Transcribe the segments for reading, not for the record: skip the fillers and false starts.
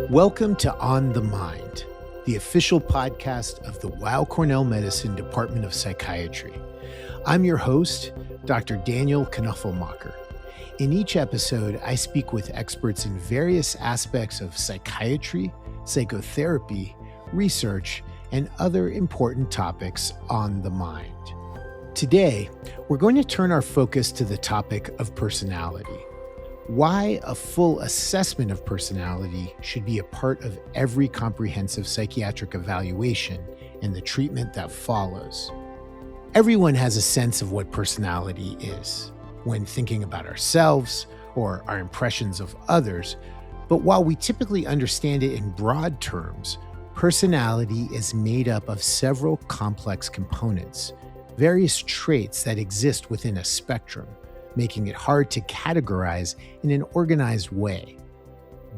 Welcome to On the Mind, the official podcast of the Weill Cornell Medicine Department of Psychiatry. I'm your host, Dr. Daniel Knoepflmacher. In each episode, I speak with experts in various aspects of psychiatry, psychotherapy, research, and other important topics on the mind. Today, we're going to turn our focus to the topic of personality. Why a full assessment of personality should be a part of every comprehensive psychiatric evaluation and the treatment that follows. Everyone has a sense of what personality is when thinking about ourselves or our impressions of others, but while we typically understand it in broad terms, personality is made up of several complex components, various traits that exist within a spectrum, making it hard to categorize in an organized way.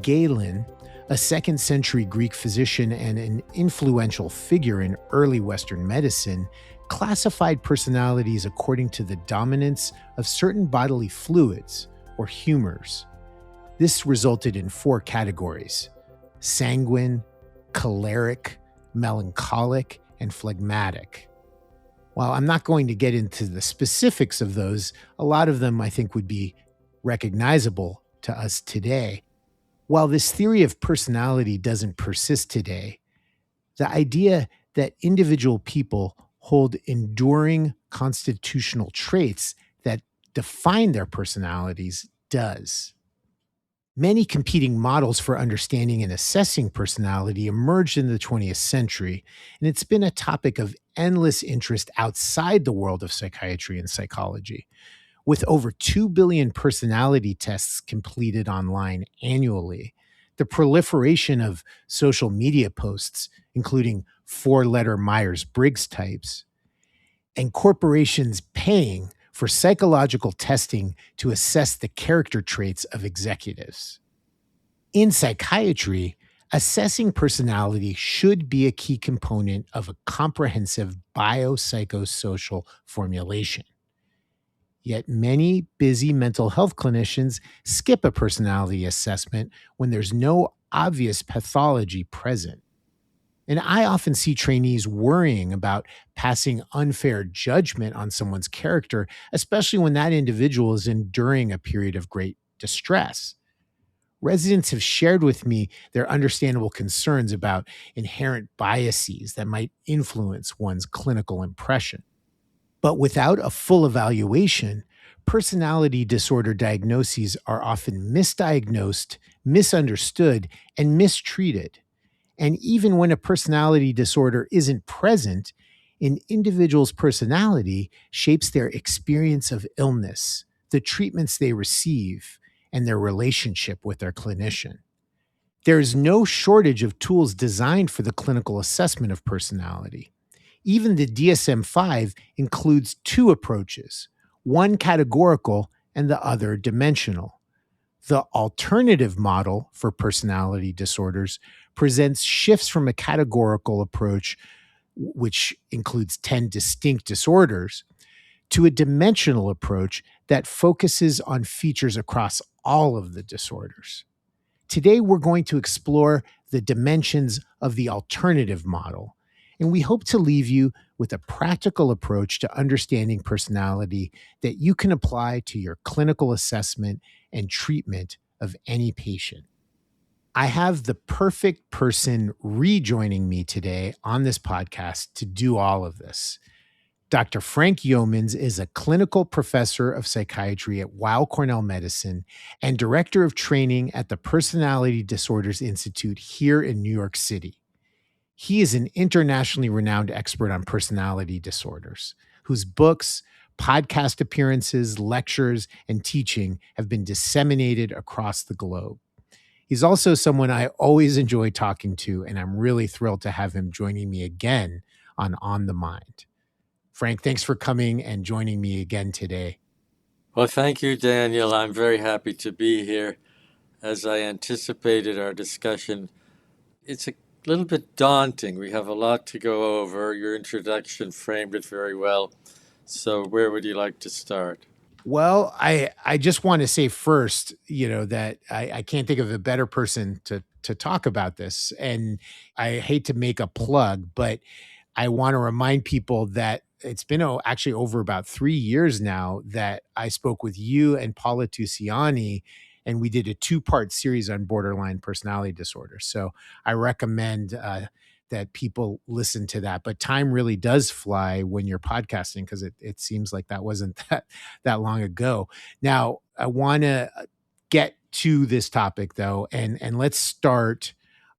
Galen, a 2nd century Greek physician and an influential figure in early Western medicine, classified personalities according to the dominance of certain bodily fluids, or humors. This resulted in 4 categories: sanguine, choleric, melancholic, and phlegmatic. While I'm not going to get into the specifics of those, a lot of them I think would be recognizable to us today. While this theory of personality doesn't persist today, the idea that individual people hold enduring constitutional traits that define their personalities does. Many competing models for understanding and assessing personality emerged in the 20th century, and it's been a topic of endless interest outside the world of psychiatry and psychology. With over 2 billion personality tests completed online annually, the proliferation of social media posts, including 4-letter Myers-Briggs types, and corporations paying for psychological testing to assess the character traits of executives. In psychiatry, assessing personality should be a key component of a comprehensive biopsychosocial formulation. Yet many busy mental health clinicians skip a personality assessment when there's no obvious pathology present. And I often see trainees worrying about passing unfair judgment on someone's character, especially when that individual is enduring a period of great distress. Residents have shared with me their understandable concerns about inherent biases that might influence one's clinical impression. But without a full evaluation, personality disorder diagnoses are often misdiagnosed, misunderstood, and mistreated. And even when a personality disorder isn't present, an individual's personality shapes their experience of illness, the treatments they receive, and their relationship with their clinician. There is no shortage of tools designed for the clinical assessment of personality. Even the DSM-5 includes 2 approaches, one categorical and the other dimensional. The alternative model for personality disorders presents shifts from a categorical approach, which includes 10 distinct disorders, to a dimensional approach that focuses on features across all of the disorders. Today, we're going to explore the dimensions of the alternative model, and we hope to leave you with a practical approach to understanding personality that you can apply to your clinical assessment and treatment of any patient. I have the perfect person rejoining me today on this podcast to do all of this. Dr. Frank Yeomans is a clinical professor of psychiatry at Weill Cornell Medicine and director of training at the Personality Disorders Institute here in New York City. He is an internationally renowned expert on personality disorders, whose books, podcast appearances, lectures, and teaching have been disseminated across the globe. He's also someone I always enjoy talking to, and I'm really thrilled to have him joining me again on the Mind. Frank, thanks for coming and joining me again today. Well, thank you, Daniel. I'm very happy to be here. As I anticipated our discussion, it's a little bit daunting. We have a lot to go over. Your introduction framed it very well. So where would you like to start? Well, I just want to say first, that I can't think of a better person to to talk about this. And I hate to make a plug, but I want to remind people that it's been actually over about 3 years now that I spoke with you and Paula Tusiani, and we did a 2-part series on borderline personality disorder. So I recommend that people listen to that. But time really does fly when you're podcasting, because it seems like that wasn't that long ago. Now, I want to get to this topic, though, and let's start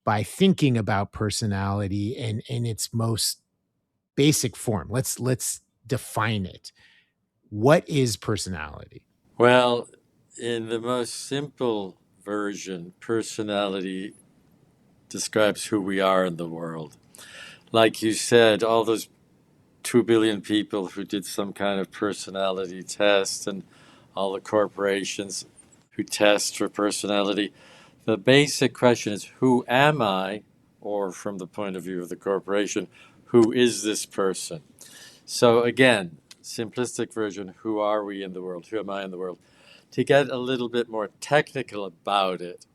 by thinking about personality in its most basic form. Let's define it. What is personality? Well, in the most simple version, personality describes who we are in the world. Like you said, all those 2 billion people who did some kind of personality test and all the corporations who test for personality, the basic question is, who am I? Or from the point of view of the corporation, who is this person? So again, simplistic version, who are we in the world? Who am I in the world? To get a little bit more technical about it,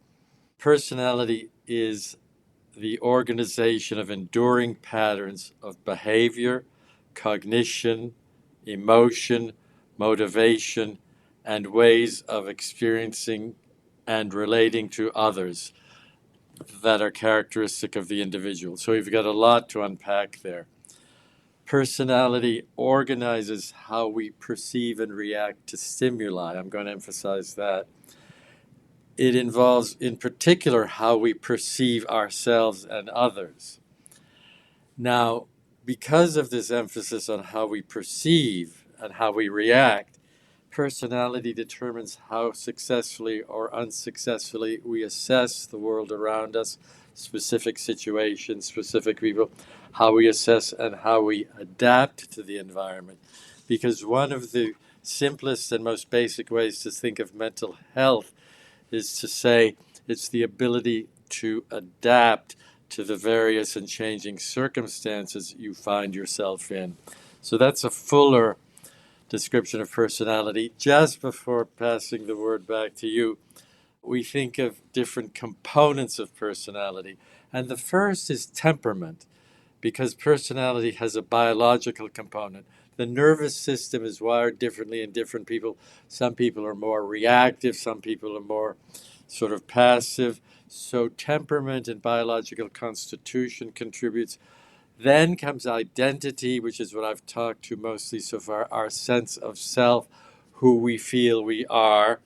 personality is the organization of enduring patterns of behavior, cognition, emotion, motivation, and ways of experiencing and relating to others that are characteristic of the individual. So we've got a lot to unpack there. Personality organizes how we perceive and react to stimuli. I'm going to emphasize that. It involves, in particular, how we perceive ourselves and others. Now, because of this emphasis on how we perceive and how we react, personality determines how successfully or unsuccessfully we assess the world around us, specific situations, specific people, how we assess and how we adapt to the environment. Because one of the simplest and most basic ways to think of mental health is to say it's the ability to adapt to the various and changing circumstances you find yourself in. So that's a fuller description of personality. Just before passing the word back to you, we think of different components of personality. And the first is temperament, because personality has a biological component. The nervous system is wired differently in different people. Some people are more reactive, some people are more sort of passive. So temperament and biological constitution contributes. Then comes identity, which is what I've talked to mostly so far, our sense of self, who we feel we are.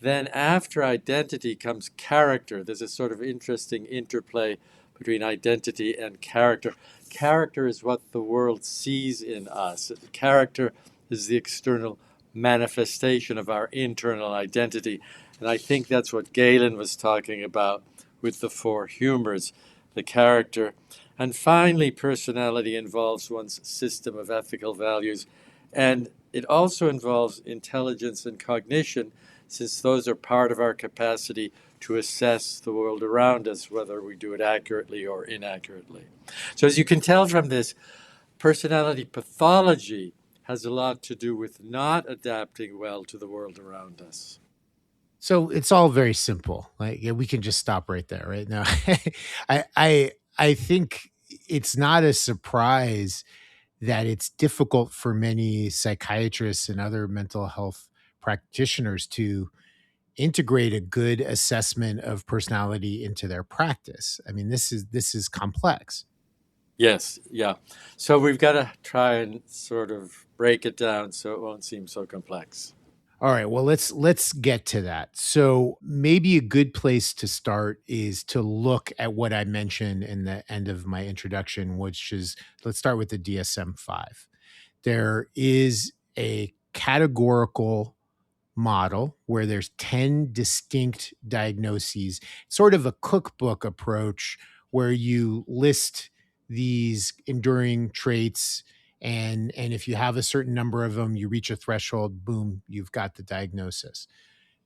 Then after identity comes character. There's a sort of interesting interplay between identity and character. Character is what the world sees in us. Character is the external manifestation of our internal identity. And I think that's what Galen was talking about with the 4 humors, the character. And finally, personality involves one's system of ethical values. And it also involves intelligence and cognition, since those are part of our capacity to assess the world around us, whether we do it accurately or inaccurately. So as you can tell from this, personality pathology has a lot to do with not adapting well to the world around us. So it's all very simple. Like, yeah, we can just stop right there, right now. I think it's not a surprise that it's difficult for many psychiatrists and other mental health practitioners to integrate a good assessment of personality into their practice. I mean, this is complex. Yes, yeah. So we've got to try and sort of break it down so it won't seem so complex. All right, well, let's get to that. So maybe a good place to start is to look at what I mentioned in the end of my introduction, which is, let's start with the DSM-5. There is a categorical model where there's 10 distinct diagnoses, sort of a cookbook approach where you list these enduring traits, and if you have a certain number of them, you reach a threshold, boom, you've got the diagnosis.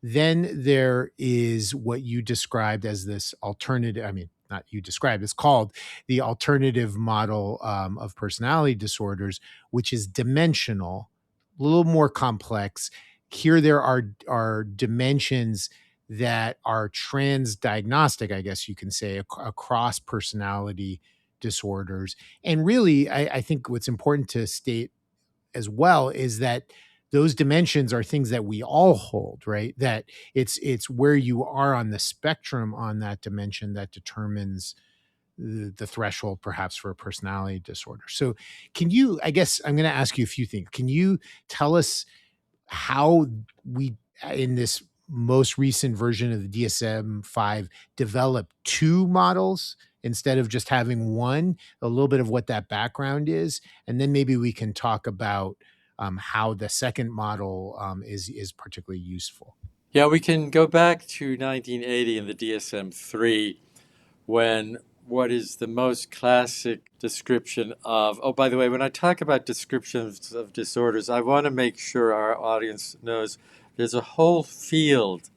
Then there is what you described as this alternative, I mean, not you described, it's called the alternative model of personality disorders, which is dimensional, a little more complex. Here there are dimensions that are trans-diagnostic, I guess you can say, across personality disorders. And really, I think what's important to state as well is that those dimensions are things that we all hold, right? That it's where you are on the spectrum on that dimension that determines the threshold perhaps for a personality disorder. So can you, I guess I'm going to ask you a few things. Can you tell us how we, in this most recent version of the DSM-5, developed two models instead of just having one, a little bit of what that background is, and then maybe we can talk about how the second model is particularly useful. Yeah, we can go back to 1980 in the DSM-3 when what is the most classic description of, oh, by the way, when I talk about descriptions of disorders, I want to make sure our audience knows there's a whole field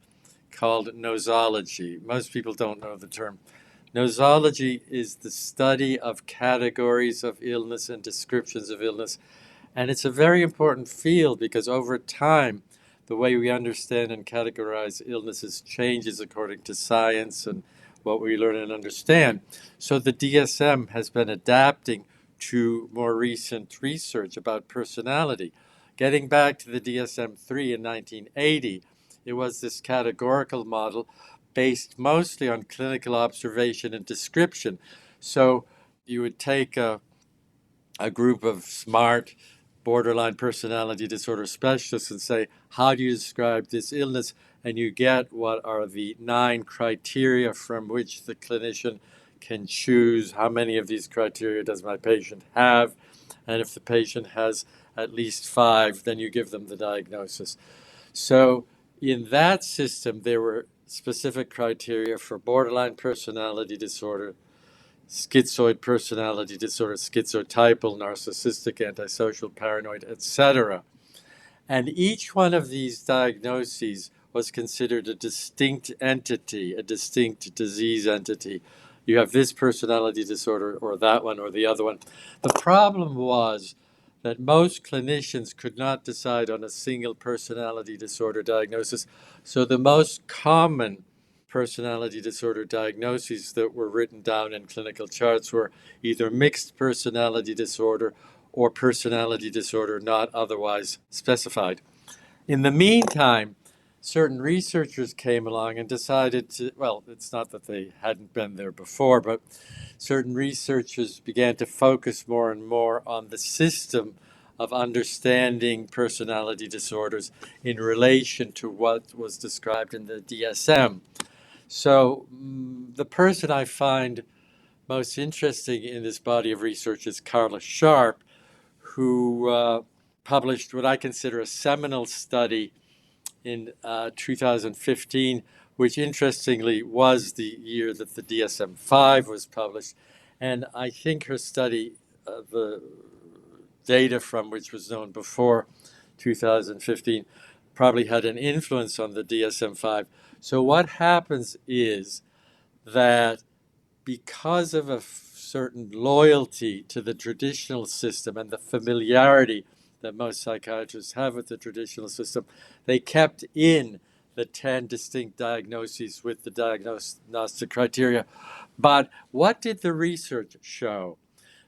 called nosology. Most people don't know the term. Nosology is the study of categories of illness and descriptions of illness. And it's a very important field because over time, the way we understand and categorize illnesses changes according to science and what we learn and understand. So the DSM has been adapting to more recent research about personality. Getting back to the DSM-3 in 1980, it was this categorical model based mostly on clinical observation and description. So you would take a group of smart borderline personality disorder specialists and say, how do you describe this illness? And you get what are the 9 criteria from which the clinician can choose how many of these criteria does my patient have. And if the patient has at least 5, then you give them the diagnosis. So in that system, there were specific criteria for borderline personality disorder, schizoid personality disorder, schizotypal, narcissistic, antisocial, paranoid, etc. And each one of these diagnoses was considered a distinct entity, a distinct disease entity. You have this personality disorder or that one or the other one. The problem was that most clinicians could not decide on a single personality disorder diagnosis. So the most common personality disorder diagnoses that were written down in clinical charts were either mixed personality disorder or personality disorder not otherwise specified. In the meantime, certain researchers came along and decided to, well, it's not that they hadn't been there before, but certain researchers began to focus more and more on the system of understanding personality disorders in relation to what was described in the DSM. So the person I find most interesting in this body of research is Carla Sharp, who published what I consider a seminal study in 2015, which interestingly was the year that the DSM-5 was published. And I think her study, the data from which was known before 2015, probably had an influence on the DSM-5. So what happens is that because of a certain loyalty to the traditional system and the familiarity that most psychiatrists have with the traditional system, they kept in the 10 distinct diagnoses with the diagnostic criteria. But what did the research show?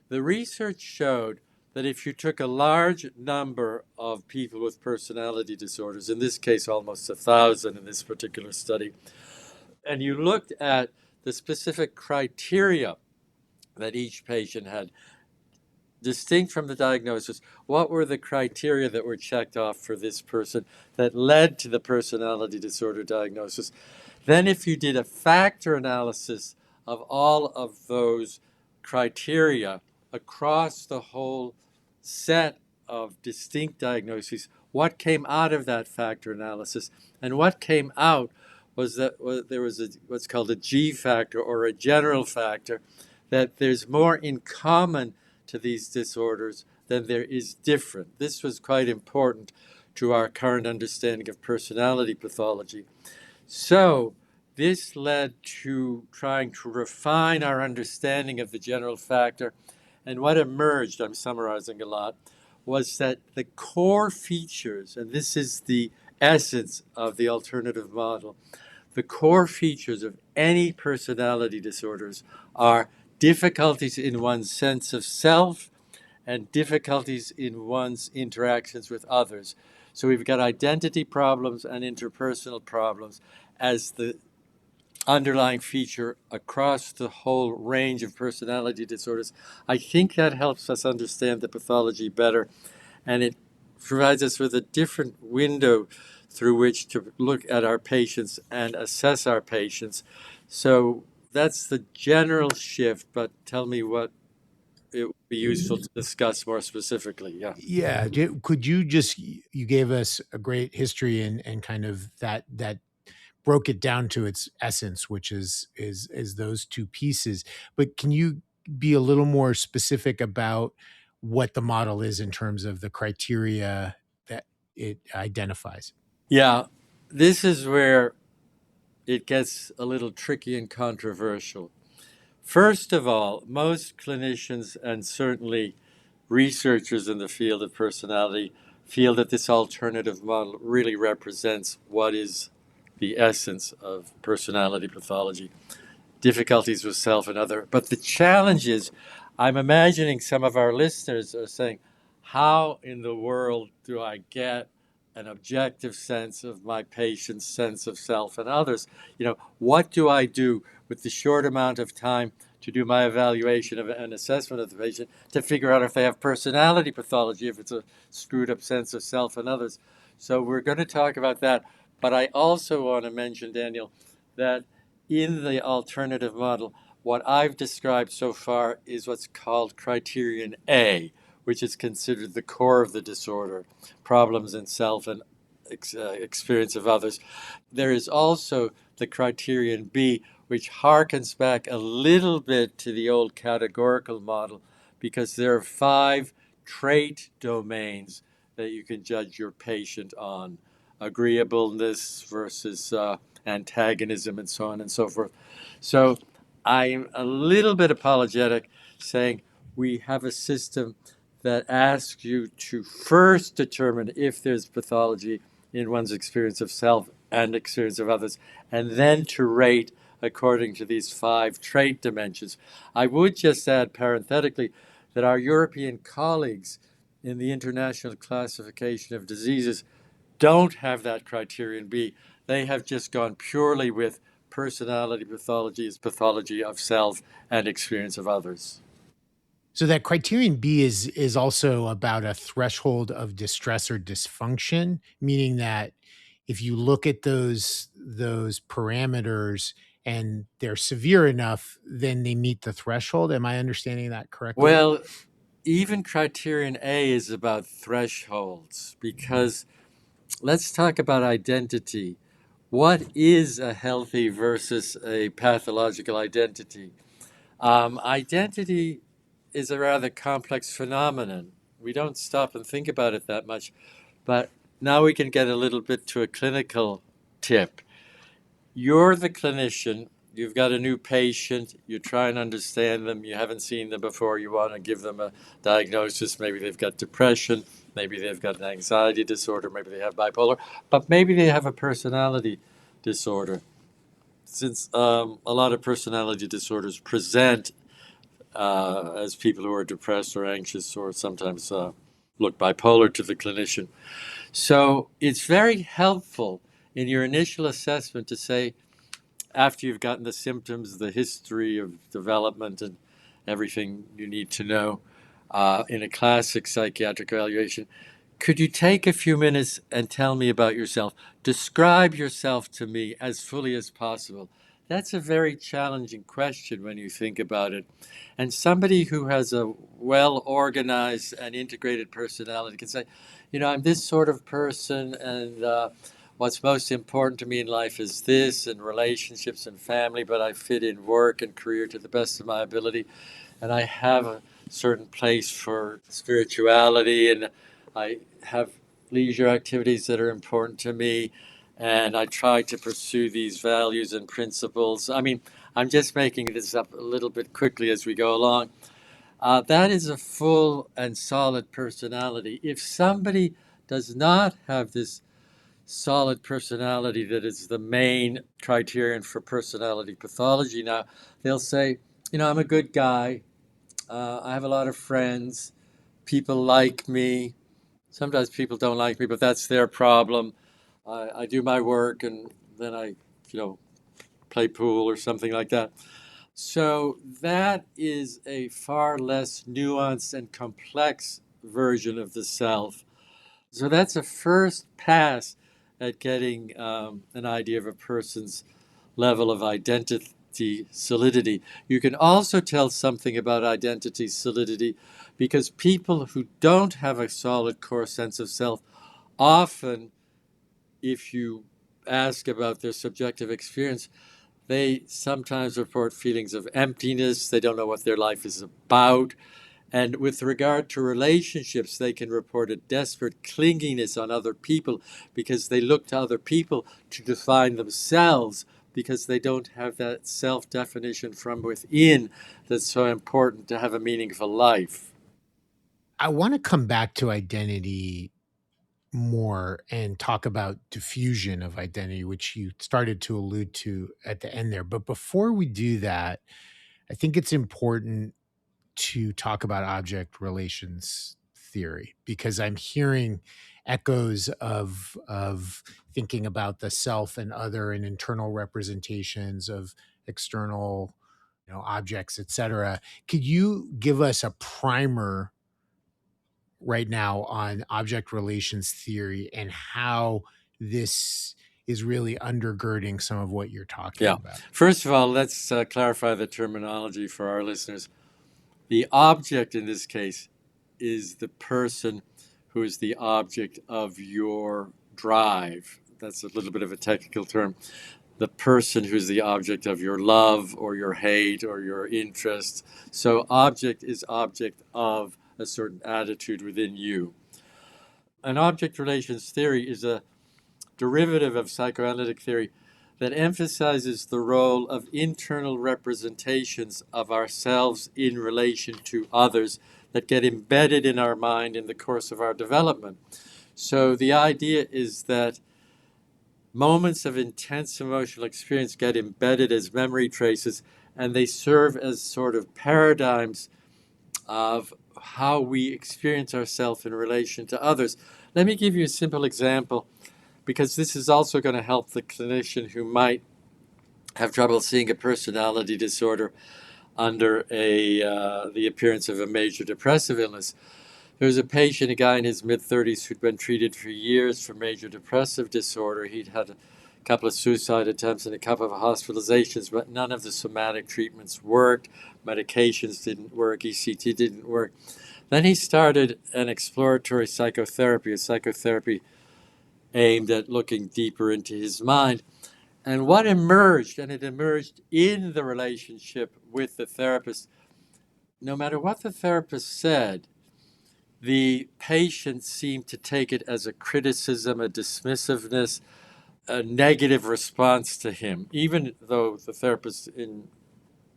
The research showed that if you took a large number of people with personality disorders, in this case almost 1,000 in this particular study, and you looked at the specific criteria that each patient had, distinct from the diagnosis, what were the criteria that were checked off for this person that led to the personality disorder diagnosis? Then if you did a factor analysis of all of those criteria across the whole set of distinct diagnoses, what came out of that factor analysis? And what came out was that there was what's called a G factor or a general factor, that there's more in common to these disorders than there is different. This was quite important to our current understanding of personality pathology. So this led to trying to refine our understanding of the general factor. And what emerged, I'm summarizing a lot, was that the core features, and this is the essence of the alternative model, the core features of any personality disorders are difficulties in one's sense of self and difficulties in one's interactions with others. So we've got identity problems and interpersonal problems as the underlying feature across the whole range of personality disorders. I think that helps us understand the pathology better, and it provides us with a different window through which to look at our patients and assess our patients. So that's the general shift, but tell me what it would be useful to discuss more specifically. Yeah. Yeah. Could you just, you gave us a great history and kind of that broke it down to its essence, which is those two pieces. But can you be a little more specific about what the model is in terms of the criteria that it identifies? Yeah. This is where it gets a little tricky and controversial. First of all, most clinicians and certainly researchers in the field of personality feel that this alternative model really represents what is the essence of personality pathology, difficulties with self and other. But the challenge is, I'm imagining some of our listeners are saying, how in the world do I get an objective sense of my patient's sense of self and others? What do I do with the short amount of time to do my evaluation of an assessment of the patient to figure out if they have personality pathology, if it's a screwed up sense of self and others? So we're going to talk about that. But I also want to mention, Daniel, that in the alternative model, what I've described so far is what's called criterion A, which is considered the core of the disorder, problems in self and experience of others. There is also the criterion B, which harkens back a little bit to the old categorical model, because there are 5 trait domains that you can judge your patient on: agreeableness versus antagonism, and so on and so forth. So I'm a little bit apologetic saying we have a system that asks you to first determine if there's pathology in one's experience of self and experience of others, and then to rate according to these 5 trait dimensions. I would just add parenthetically that our European colleagues in the International Classification of Diseases don't have that criterion B. They have just gone purely with personality pathology as pathology of self and experience of others. So that criterion B is also about a threshold of distress or dysfunction, meaning that if you look at those parameters and they're severe enough, then they meet the threshold. Am I understanding that correctly? Well, even criterion A is about thresholds, because let's talk about identity. What is a healthy versus a pathological identity? Identity is a rather complex phenomenon. We don't stop and think about it that much, but now we can get a little bit to a clinical tip. You're the clinician, you've got a new patient, you try and understand them, you haven't seen them before, you want to give them a diagnosis. Maybe they've got depression, maybe they've got an anxiety disorder, maybe they have bipolar, but maybe they have a personality disorder. Since a lot of personality disorders present as people who are depressed or anxious, or sometimes look bipolar to the clinician. So it's very helpful in your initial assessment to say, after you've gotten the symptoms, the history of development, and everything you need to know in a classic psychiatric evaluation, could you take a few minutes and tell me about yourself? Describe yourself to me as fully as possible. That's a very challenging question when you think about it. And somebody who has a well-organized and integrated personality can say, I'm this sort of person, and what's most important to me in life is this, and relationships and family, but I fit in work and career to the best of my ability. And I have a certain place for spirituality, and I have leisure activities that are important to me, and I try to pursue these values and principles. I mean, I'm just making this up a little bit quickly as we go along. That is a full and solid personality. If somebody does not have this solid personality that is the main criterion for personality pathology. Now, they'll say, I'm a good guy. I have a lot of friends. People like me. Sometimes people don't like me, but that's their problem. I do my work and then I, play pool or something like that. So that is a far less nuanced and complex version of the self. So that's a first pass at getting an idea of a person's level of identity solidity. You can also tell something about identity solidity because people who don't have a solid core sense of self often, if you ask about their subjective experience, they sometimes report feelings of emptiness. They don't know what their life is about. And with regard to relationships, they can report a desperate clinginess on other people because they look to other people to define themselves because they don't have that self-definition from within that's so important to have a meaningful life. I want to come back to identity more and talk about diffusion of identity, which you started to allude to at the end there. But before we do that, I think it's important to talk about object relations theory because I'm hearing echoes of thinking about the self and other and internal representations of external, objects, etc. Could you give us a primer right now on object relations theory and how this is really undergirding some of what you're talking about? First of all, let's clarify the terminology for our listeners. The object in this case is the person who is the object of your drive. That's a little bit of a technical term. The person who's the object of your love or your hate or your interest. So object is object of a certain attitude within you. An object relations theory is a derivative of psychoanalytic theory that emphasizes the role of internal representations of ourselves in relation to others that get embedded in our mind in the course of our development. So the idea is that moments of intense emotional experience get embedded as memory traces, and they serve as sort of paradigms of how we experience ourselves in relation to others. Let me give you a simple example, because this is also going to help the clinician who might have trouble seeing a personality disorder under the appearance of a major depressive illness. There was a patient, a guy in his mid-30s, who'd been treated for years for major depressive disorder. He'd had a couple of suicide attempts and a couple of hospitalizations, but none of the somatic treatments worked. Medications didn't work. ECT didn't work. Then he started an exploratory psychotherapy, a psychotherapy aimed at looking deeper into his mind. And what emerged, and it emerged in the relationship with the therapist, no matter what the therapist said, the patient seemed to take it as a criticism, a dismissiveness, a negative response to him, even though the therapist,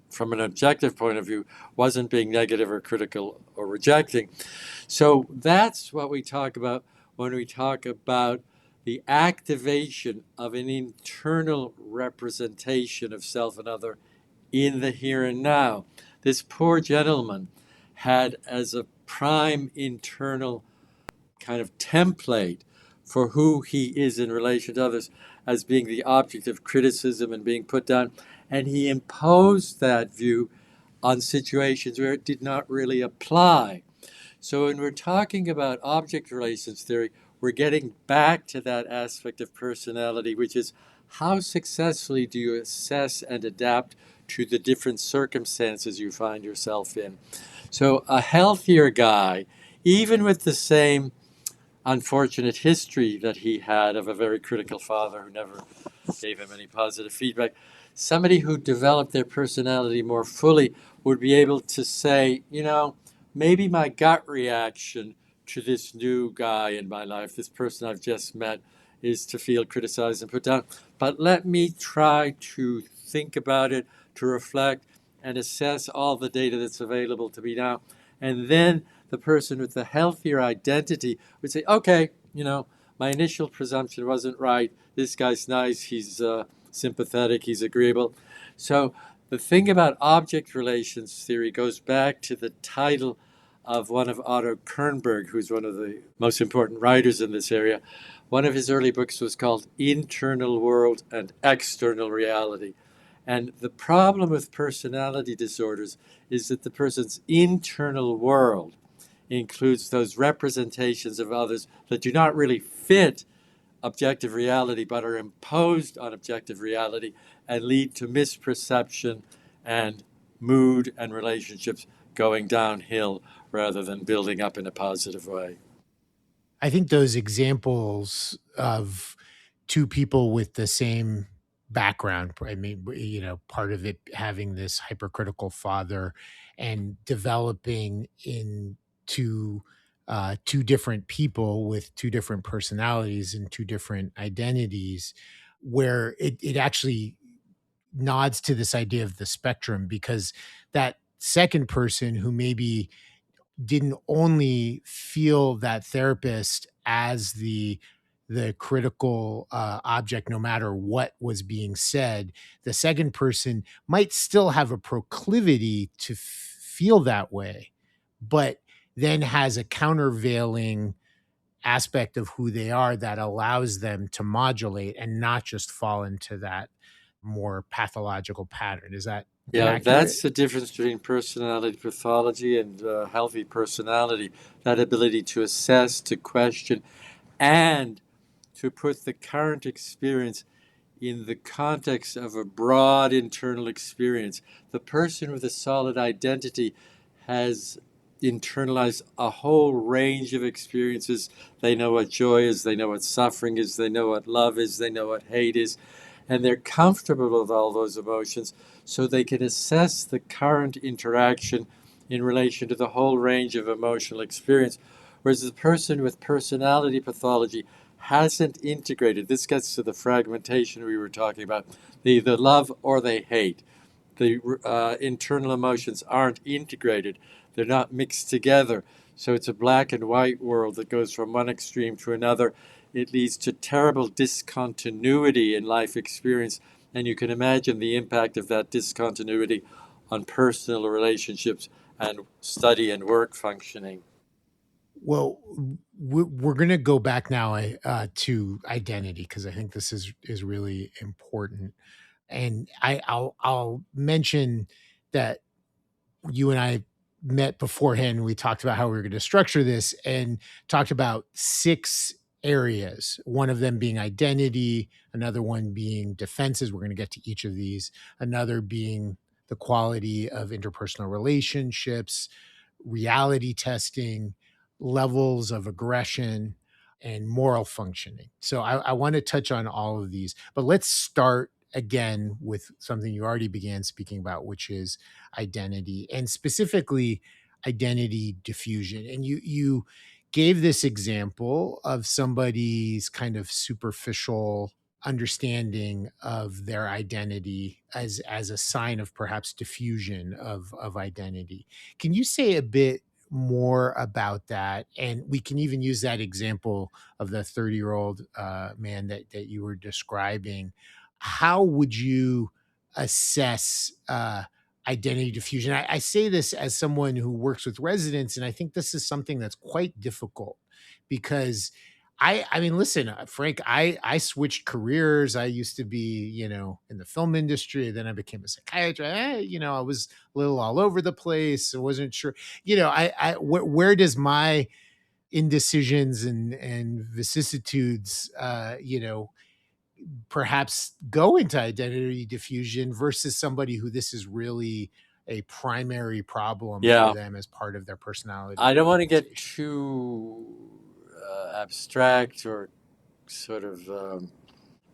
from an objective point of view, wasn't being negative or critical or rejecting. So that's what we talk about when we talk about the activation of an internal representation of self and other in the here and now. This poor gentleman had as a prime internal kind of template for who he is in relation to others as being the object of criticism and being put down. And he imposed that view on situations where it did not really apply. So when we're talking about object relations theory, we're getting back to that aspect of personality, which is how successfully do you assess and adapt to the different circumstances you find yourself in. So a healthier guy, even with the same unfortunate history that he had of a very critical father who never gave him any positive feedback, somebody who developed their personality more fully would be able to say, maybe my gut reaction to this new guy in my life, this person I've just met, is to feel criticized and put down. But let me try to think about it, to reflect and assess all the data that's available to me now. And then the person with the healthier identity would say, okay, my initial presumption wasn't right. This guy's nice, he's sympathetic, he's agreeable. So the thing about object relations theory goes back to the title of one of Otto Kernberg, who's one of the most important writers in this area. One of his early books was called Internal World and External Reality. And the problem with personality disorders is that the person's internal world includes those representations of others that do not really fit objective reality but are imposed on objective reality and lead to misperception and mood and relationships going downhill rather than building up in a positive way. I think those examples of two people with the same background, I mean, part of it having this hypercritical father and developing into two different people with two different personalities and two different identities, where it actually nods to this idea of the spectrum, because that second person who maybe didn't only feel that therapist as the critical object, no matter what was being said, the second person might still have a proclivity to feel that way, but then has a countervailing aspect of who they are that allows them to modulate and not just fall into that more pathological pattern. Is that Yeah, accurate? that's the difference between personality pathology and healthy personality. That ability to assess, to question, and to put the current experience in the context of a broad internal experience. The person with a solid identity has internalized a whole range of experiences. They know what joy is, they know what suffering is, they know what love is, they know what hate is, and they're comfortable with all those emotions, so they can assess the current interaction in relation to the whole range of emotional experience. Whereas the person with personality pathology hasn't integrated. This gets to the fragmentation we were talking about. They either love or they hate. The internal emotions aren't integrated. They're not mixed together. So it's a black and white world that goes from one extreme to another. It leads to terrible discontinuity in life experience. And you can imagine the impact of that discontinuity on personal relationships and study and work functioning. Well, we're going to go back now to identity, because I think this is really important. And I'll mention that you and I met beforehand. We talked about how we were going to structure this and talked about 6 areas, one of them being identity, another one being defenses. We're going to get to each of these. Another being the quality of interpersonal relationships, reality testing, levels of aggression, and moral functioning. So I want to touch on all of these, but let's start again with something you already began speaking about, which is identity, and specifically identity diffusion. And you gave this example of somebody's kind of superficial understanding of their identity as a sign of perhaps diffusion of identity. Can you say a bit more about that? And we can even use that example of the 30-year-old man that you were describing. How would you assess identity diffusion? I say this as someone who works with residents, and I think this is something that's quite difficult, because I mean, listen, Frank, I switched careers. I used to be, in the film industry. Then I became a psychiatrist. I was a little all over the place. I wasn't sure, where does my indecisions and vicissitudes, perhaps go into identity diffusion versus somebody who this is really a primary problem for them as part of their personality. I don't want to get too abstract or sort of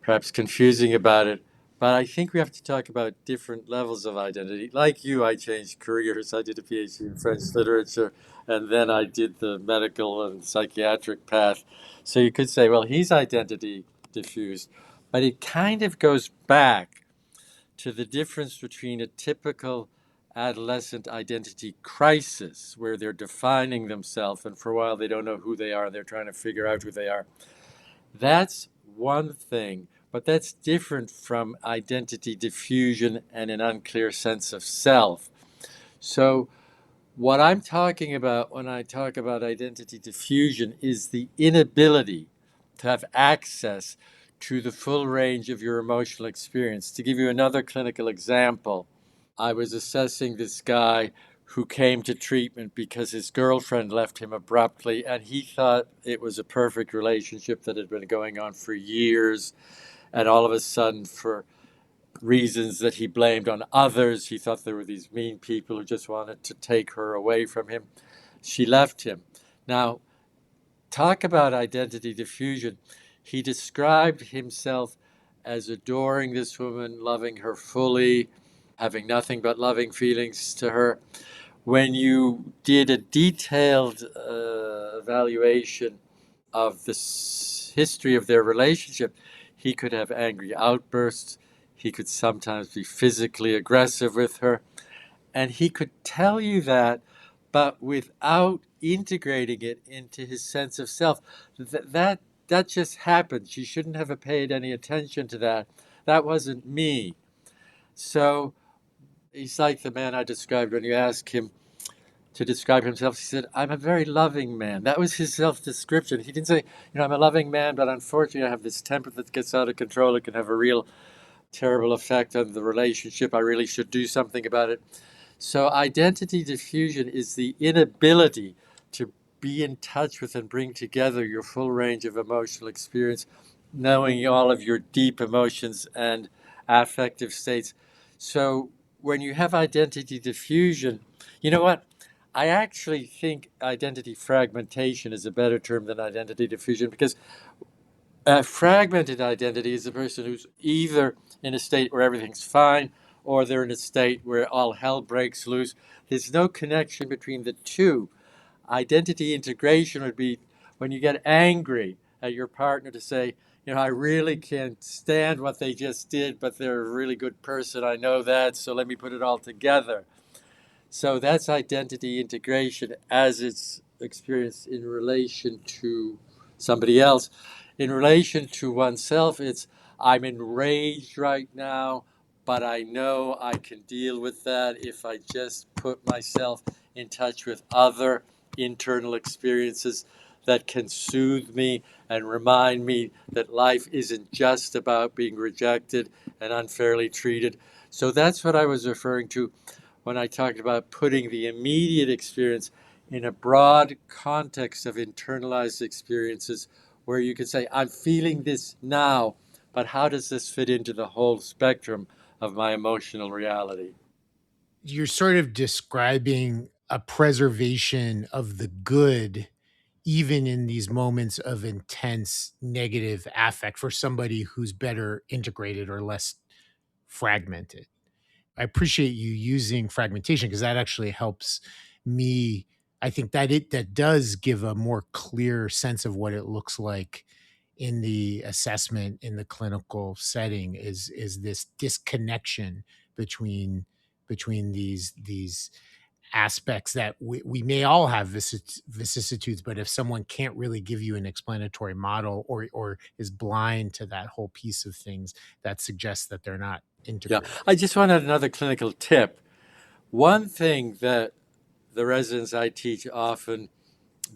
perhaps confusing about it, but I think we have to talk about different levels of identity. Like you, I changed careers. I did a PhD in French literature, and then I did the medical and psychiatric path. So you could say, well, he's identity diffused, but it kind of goes back to the difference between a typical adolescent identity crisis, where they're defining themselves and for a while they don't know who they are, they're trying to figure out who they are, That's one thing, but that's different from identity diffusion and an unclear sense of self. So, what I'm talking about when I talk about identity diffusion is the inability to have access to the full range of your emotional experience. To give you another clinical example, I was assessing this guy who came to treatment because his girlfriend left him abruptly, and he thought it was a perfect relationship that had been going on for years. And all of a sudden, for reasons that he blamed on others, he thought there were these mean people who just wanted to take her away from him. She left him. Now, talk about identity diffusion. He described himself as adoring this woman, loving her fully, having nothing but loving feelings to her. When you did a detailed evaluation of the history of their relationship, he could have angry outbursts. He could sometimes be physically aggressive with her. And he could tell you that, but without integrating it into his sense of self. That just happened. She shouldn't have paid any attention to that. That wasn't me. So he's like the man I described when you ask him to describe himself. He said, I'm a very loving man. That was his self-description. He didn't say, I'm a loving man, but unfortunately I have this temper that gets out of control. It can have a real terrible effect on the relationship. I really should do something about it. So identity diffusion is the inability to be in touch with and bring together your full range of emotional experience, knowing all of your deep emotions and affective states. So when you have identity diffusion, you know what? I actually think identity fragmentation is a better term than identity diffusion, because a fragmented identity is a person who's either in a state where everything's fine or they're in a state where all hell breaks loose. There's no connection between the two. Identity integration would be when you get angry at your partner to say, I really can't stand what they just did, but they're a really good person. I know that, so let me put it all together. So that's identity integration as it's experienced in relation to somebody else. In relation to oneself, it's I'm enraged right now, but I know I can deal with that if I just put myself in touch with other internal experiences that can soothe me and remind me that life isn't just about being rejected and unfairly treated. So that's what I was referring to when I talked about putting the immediate experience in a broad context of internalized experiences where you could say, I'm feeling this now, but how does this fit into the whole spectrum of my emotional reality? You're sort of describing a preservation of the good, even in these moments of intense negative affect for somebody who's better integrated or less fragmented. I appreciate you using fragmentation because that actually helps me. I think that that does give a more clear sense of what it looks like in the assessment in the clinical setting is this disconnection between these aspects that we may all have vicissitudes, but if someone can't really give you an explanatory model or is blind to that whole piece of things, that suggests that they're not Yeah, integrated. I just wanted another clinical tip. One thing that the residents I teach often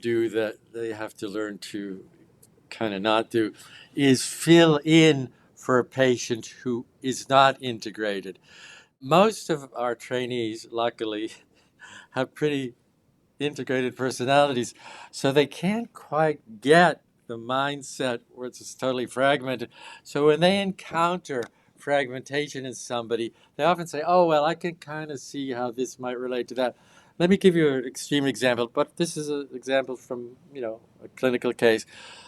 do that they have to learn to kind of not do is fill in for a patient who is not integrated. Most of our trainees, luckily, have pretty integrated personalities, so they can't quite get the mindset where it's totally fragmented. So when they encounter fragmentation in somebody, they often say, oh, well, I can kind of see how this might relate to that. Let me give you an extreme example, but this is an example from, a clinical case.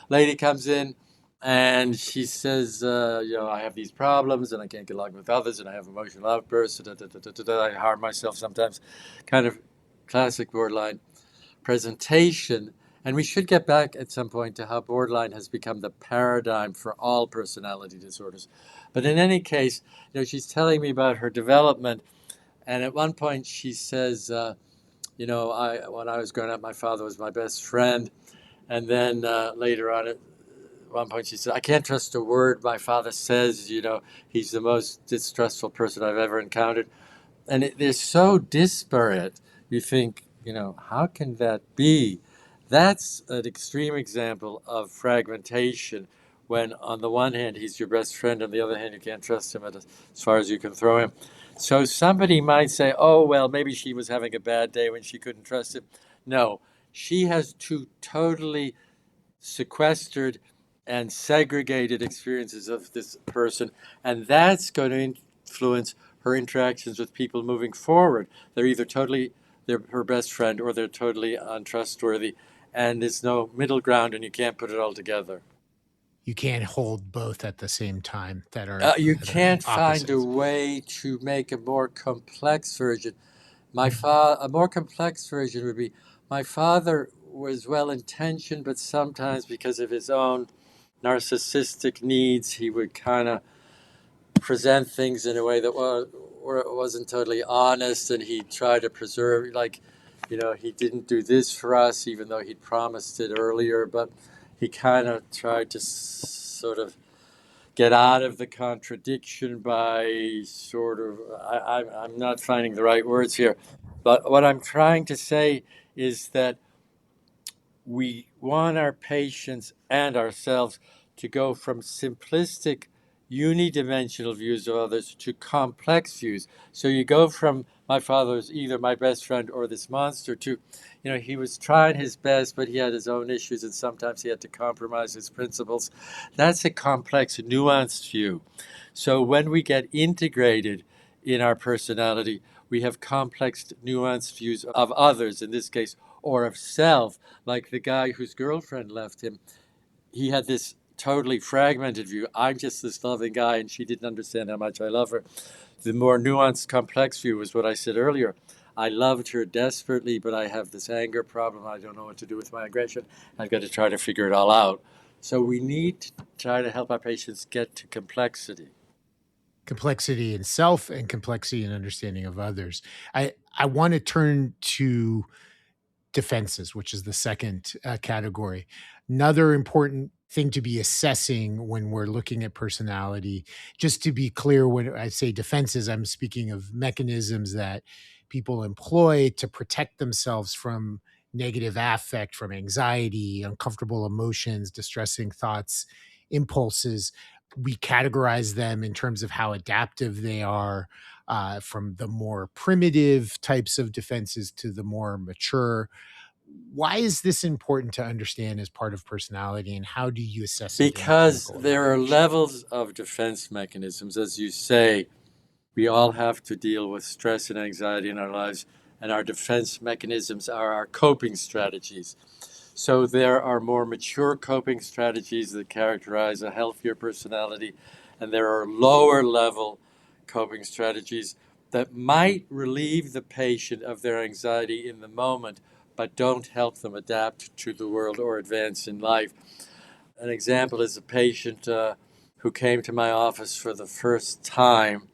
Lady comes in and she says, I have these problems and I can't get along with others and I have emotional outbursts, I harm myself sometimes, kind of classic borderline presentation. And we should get back at some point to how borderline has become the paradigm for all personality disorders. But in any case, she's telling me about her development. And at one point she says, when I was growing up, my father was my best friend. And then later on, one point she said, I can't trust a word my father says, he's the most distrustful person I've ever encountered. And they're so disparate. You think, how can that be? That's an extreme example of fragmentation when, on the one hand, he's your best friend, on the other hand, you can't trust him as far as you can throw him. So somebody might say, oh, well, maybe she was having a bad day when she couldn't trust him. No, she has two totally sequestered and segregated experiences of this person, and that's going to influence her interactions with people moving forward. They're either they're her best friend, or they're totally untrustworthy, and there's no middle ground, and you can't put it all together. You can't hold both at the same time You that can't are find a opposites. way to make a more complex version. A more complex version would be, my father was well intentioned, but sometimes because of his own narcissistic needs, he would kind of present things in a way that wasn't totally honest, and he tried to preserve, he didn't do this for us, even though he'd promised it earlier, but he kind of tried to sort of get out of the contradiction by sort of, I'm not finding the right words here, but what I'm trying to say is that we want our patients and ourselves to go from simplistic unidimensional views of others to complex views. So you go from, my father was either my best friend or this monster, to, he was trying his best, but he had his own issues, and sometimes he had to compromise his principles. That's a complex, nuanced view. So when we get integrated in our personality, we have complex, nuanced views of others, in this case, or of self. Like the guy whose girlfriend left him, he had this totally fragmented view. I'm just this loving guy, and she didn't understand how much I love her. The more nuanced, complex view was what I said earlier. I loved her desperately, but I have this anger problem. I don't know what to do with my aggression. I've got to try to figure it all out. So we need to try to help our patients get to complexity. Complexity in self and complexity in understanding of others. I want to turn to defenses, which is the second category. Another important thing to be assessing when we're looking at personality. Just to be clear, when I say defenses, I'm speaking of mechanisms that people employ to protect themselves from negative affect, from anxiety, uncomfortable emotions, distressing thoughts, impulses. We categorize them in terms of how adaptive they are, from the more primitive types of defenses to the more mature. Why is this important to understand as part of personality, and how do you assess it in a Because clinical there are evaluation? levels of defense mechanisms. As you say, we all have to deal with stress and anxiety in our lives, and our defense mechanisms are our coping strategies. So there are more mature coping strategies that characterize a healthier personality, and there are lower level coping strategies that might relieve the patient of their anxiety in the moment, but don't help them adapt to the world or advance in life. An example is a patient who came to my office for the first time,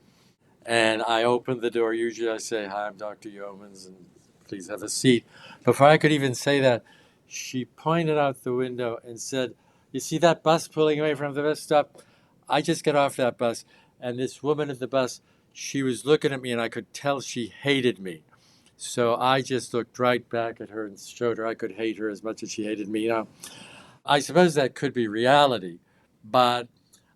and I opened the door. Usually I say, hi, I'm Dr. Yeomans, and please have a seat. Before I could even say that, she pointed out the window and said, you see that bus pulling away from the bus stop? I just got off that bus, and this woman at the bus, she was looking at me, and I could tell she hated me. So I just looked right back at her and showed her I could hate her as much as she hated me. I suppose that could be reality, but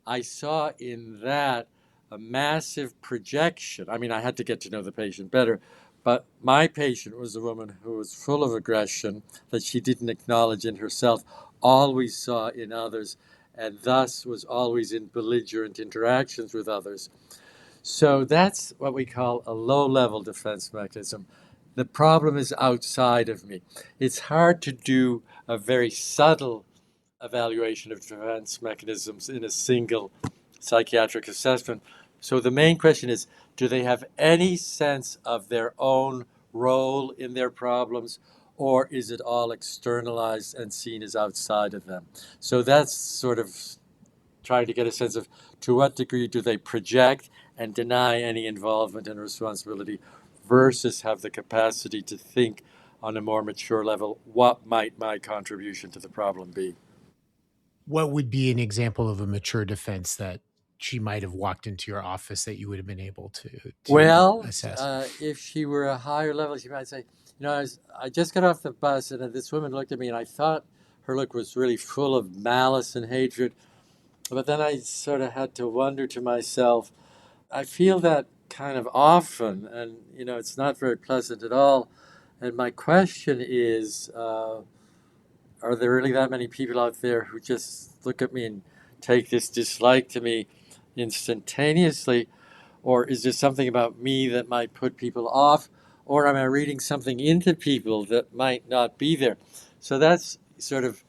I saw in that a massive projection. I mean, I had to get to know the patient better, but my patient was a woman who was full of aggression that she didn't acknowledge in herself, always saw in others, and thus was always in belligerent interactions with others. So that's what we call a low-level defense mechanism. The problem is outside of me. It's hard to do a very subtle evaluation of defense mechanisms in a single psychiatric assessment. So the main question is, do they have any sense of their own role in their problems, or is it all externalized and seen as outside of them? So that's sort of trying to get a sense of, to what degree do they project and deny any involvement and responsibility, versus have the capacity to think on a more mature level, what might my contribution to the problem be? What would be an example of a mature defense that she might have walked into your office that you would have been able to Well, assess? if she were a higher level, she might say, I just got off the bus and this woman looked at me and I thought her look was really full of malice and hatred. But then I sort of had to wonder to myself, I feel that kind of often, and it's not very pleasant at all. And my question is, are there really that many people out there who just look at me and take this dislike to me instantaneously? Or is there something about me that might put people off? Or am I reading something into people that might not be there? So that's sort of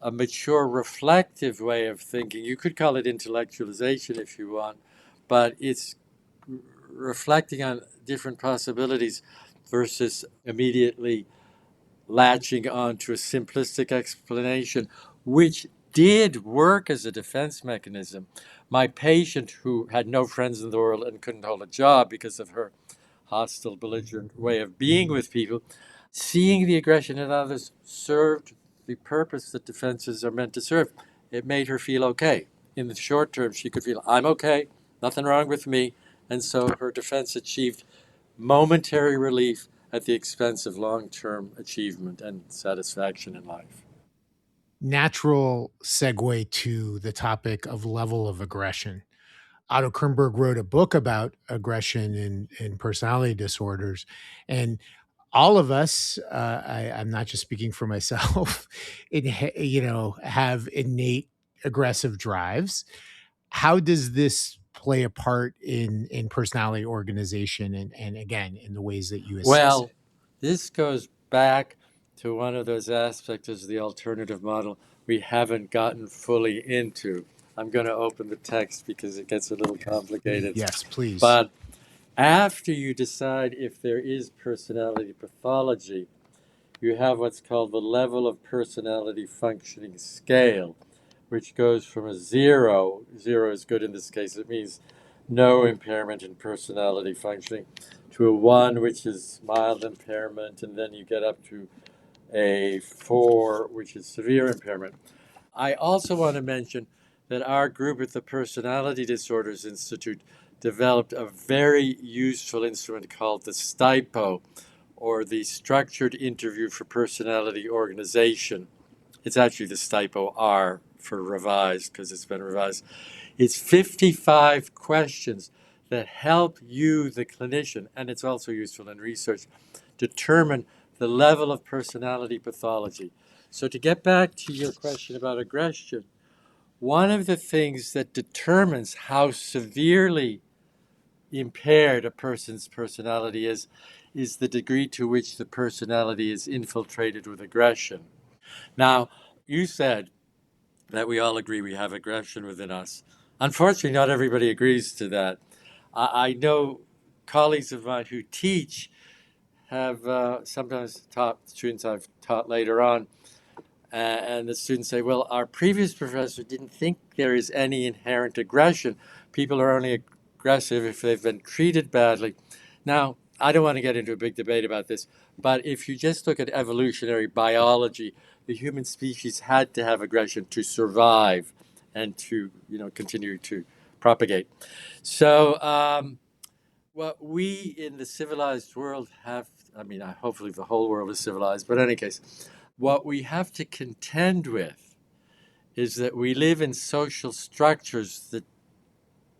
a mature, reflective way of thinking. You could call it intellectualization if you want, but it's reflecting on different possibilities versus immediately latching onto a simplistic explanation, which did work as a defense mechanism. My patient, who had no friends in the world and couldn't hold a job because of her hostile, belligerent way of being with people, seeing the aggression in others served the purpose that defenses are meant to serve. It made her feel okay. In the short term, she could feel, I'm okay, nothing wrong with me. And so her defense achieved momentary relief at the expense of long-term achievement and satisfaction in life. Natural segue to the topic of level of aggression. Otto Kernberg wrote a book about aggression and personality disorders. And all of us, I'm not just speaking for myself, have innate aggressive drives. How does this play a part in personality organization and again, in the ways that you assess Well, it? this goes back to one of those aspects of the alternative model we haven't gotten fully into. I'm going to open the text because it gets a little complicated. Yes, please. But after you decide if there is personality pathology, you have what's called the level of personality functioning scale, which goes from a zero is good in this case, it means no impairment in personality functioning, to a one, which is mild impairment, and then you get up to a four, which is severe impairment. I also want to mention that our group at the Personality Disorders Institute developed a very useful instrument called the STIPO, or the Structured Interview for Personality Organization. It's actually the STIPO R for revised because it's been revised. It's 55 questions that help you, the clinician, and it's also useful in research, determine the level of personality pathology. So to get back to your question about aggression, one of the things that determines how severely impaired a person's personality is the degree to which the personality is infiltrated with aggression. Now, you said that we all agree we have aggression within us. Unfortunately, not everybody agrees to that. I know colleagues of mine who teach have sometimes taught students I've taught later on, and the students say, well, our previous professor didn't think there is any inherent aggression. People are only aggressive if they've been treated badly. Now, I don't want to get into a big debate about this, but if you just look at evolutionary biology, the human species had to have aggression to survive and to continue to propagate. So what we in the civilized world have, hopefully the whole world is civilized, but in any case, what we have to contend with is that we live in social structures that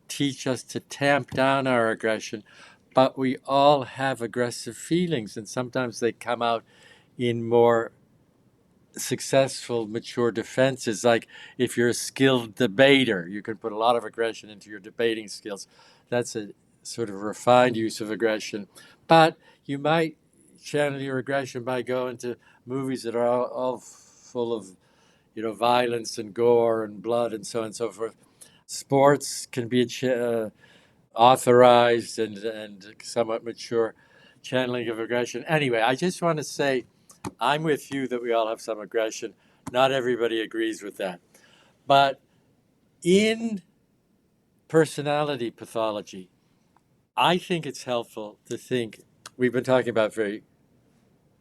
teach us to tamp down our aggression, but we all have aggressive feelings, and sometimes they come out in more successful, mature defenses. Like if you're a skilled debater, you can put a lot of aggression into your debating skills. That's a sort of refined use of aggression. But you might channel your aggression by going to movies that are all full of, violence and gore and blood and so on and so forth. Sports can be authorized and somewhat mature channeling of aggression. Anyway, I just want to say I'm with you that we all have some aggression. Not everybody agrees with that. But in personality pathology, I think it's helpful to think we've been talking about very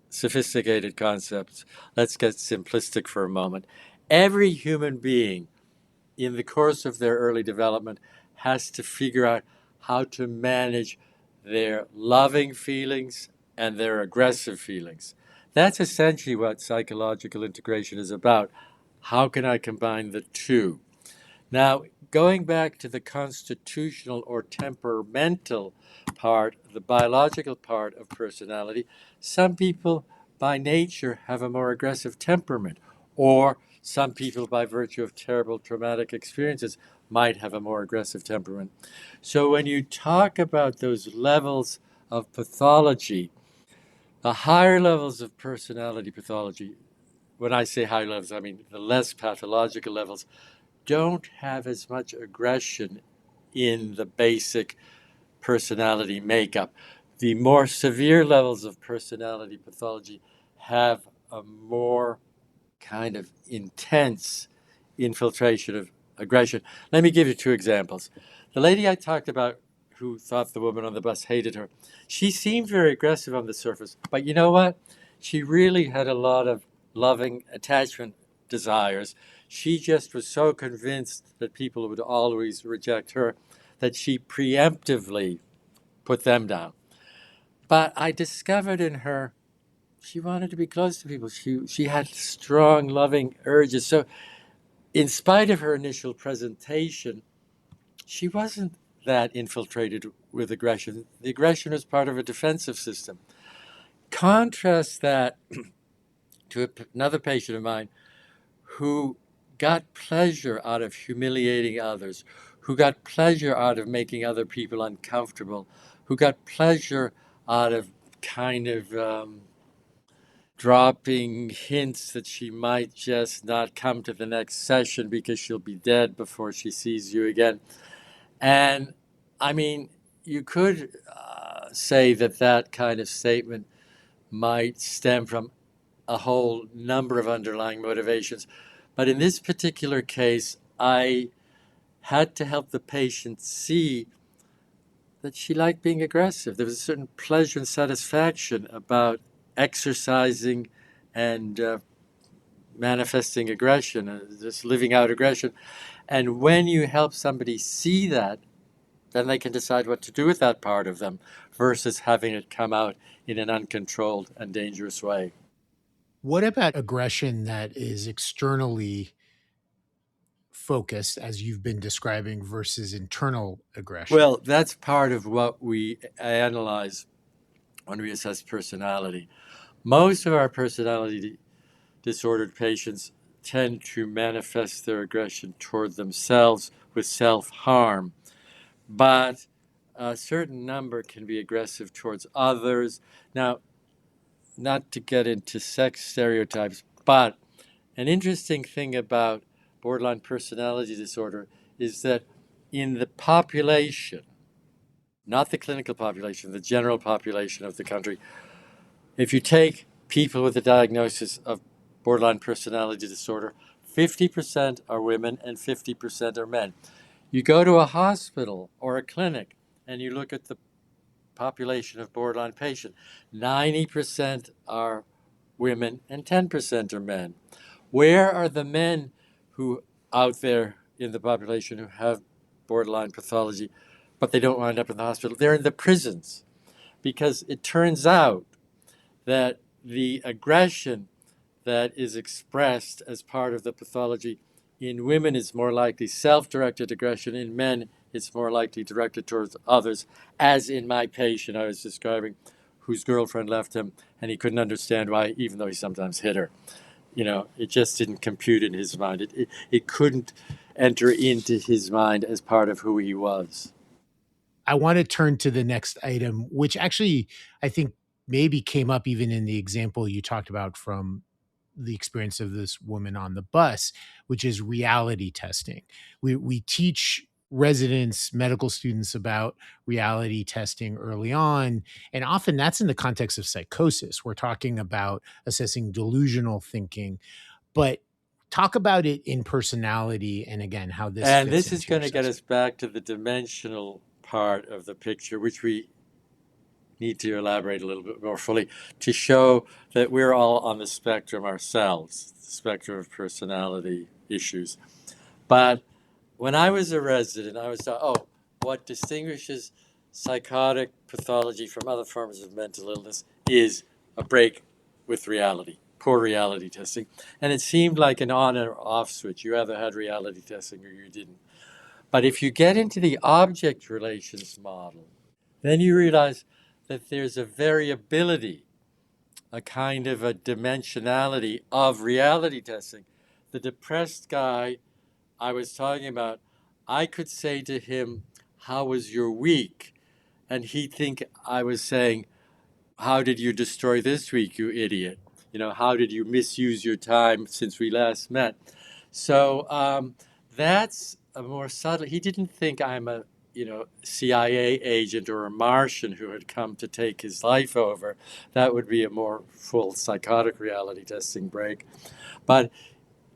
sophisticated concepts. Let's get simplistic for a moment. Every human being in the course of their early development has to figure out how to manage their loving feelings and their aggressive feelings. That's essentially what psychological integration is about. How can I combine the two? Now, going back to the constitutional or temperamental part, the biological part of personality, some people by nature have a more aggressive temperament, or some people, by virtue of terrible traumatic experiences, might have a more aggressive temperament. So, when you talk about those levels of pathology, the higher levels of personality pathology, when I say high levels, I mean the less pathological levels, don't have as much aggression in the basic personality makeup. The more severe levels of personality pathology have a more kind of intense infiltration of aggression. Let me give you two examples. The lady I talked about who thought the woman on the bus hated her, she seemed very aggressive on the surface, but you know what? She really had a lot of loving attachment desires. She just was so convinced that people would always reject her that she preemptively put them down. But I discovered in her she wanted to be close to people. She had strong, loving urges. So, in spite of her initial presentation, she wasn't that infiltrated with aggression. The aggression was part of a defensive system. Contrast that to another patient of mine who got pleasure out of humiliating others, who got pleasure out of making other people uncomfortable, who got pleasure out of kind of dropping hints that she might just not come to the next session because she'll be dead before she sees you again. And I mean, you could say that that kind of statement might stem from a whole number of underlying motivations. But in this particular case, I had to help the patient see that she liked being aggressive. There was a certain pleasure and satisfaction about exercising and manifesting aggression, just living out aggression. And when you help somebody see that, then they can decide what to do with that part of them versus having it come out in an uncontrolled and dangerous way. What about aggression that is externally focused, as you've been describing, versus internal aggression? Well, that's part of what we analyze when we assess personality. Most of our personality disordered patients tend to manifest their aggression toward themselves with self-harm, but a certain number can be aggressive towards others. Now, not to get into sex stereotypes, but an interesting thing about borderline personality disorder is that in the population, not the clinical population, the general population of the country, if you take people with a diagnosis of borderline personality disorder, 50% are women and 50% are men. You go to a hospital or a clinic and you look at the population of borderline patients, 90% are women and 10% are men. Where are the men who out there in the population who have borderline pathology, but they don't wind up in the hospital? They're in the prisons, because it turns out that the aggression that is expressed as part of the pathology in women is more likely self-directed aggression. In men, it's more likely directed towards others, as in my patient I was describing, whose girlfriend left him, and he couldn't understand why, even though he sometimes hit her. You know, it just didn't compute in his mind. It couldn't enter into his mind as part of who he was. I want to turn to the next item, which actually I think maybe came up even in the example you talked about from the experience of this woman on the bus, which is reality testing. We teach residents, medical students about reality testing early on, and often that's in the context of psychosis. We're talking about assessing delusional thinking, but talk about it in personality and again how this And fits this is into your going to get us assessment. back to the dimensional part of the picture, which we need to elaborate a little bit more fully to show that we're all on the spectrum ourselves, the spectrum of personality issues. But when I was a resident, I was thought, oh, what distinguishes psychotic pathology from other forms of mental illness is a break with reality, poor reality testing. And it seemed like an on or off switch. You either had reality testing or you didn't. But if you get into the object relations model, then you realize that there's a variability, a kind of a dimensionality of reality testing. The depressed guy I was talking about, I could say to him, how was your week? And he'd think I was saying, how did you destroy this week, you idiot? How did you misuse your time since we last met? So that's a more subtle. He didn't think I'm a CIA agent or a Martian who had come to take his life over. That would be a more full psychotic reality testing break. But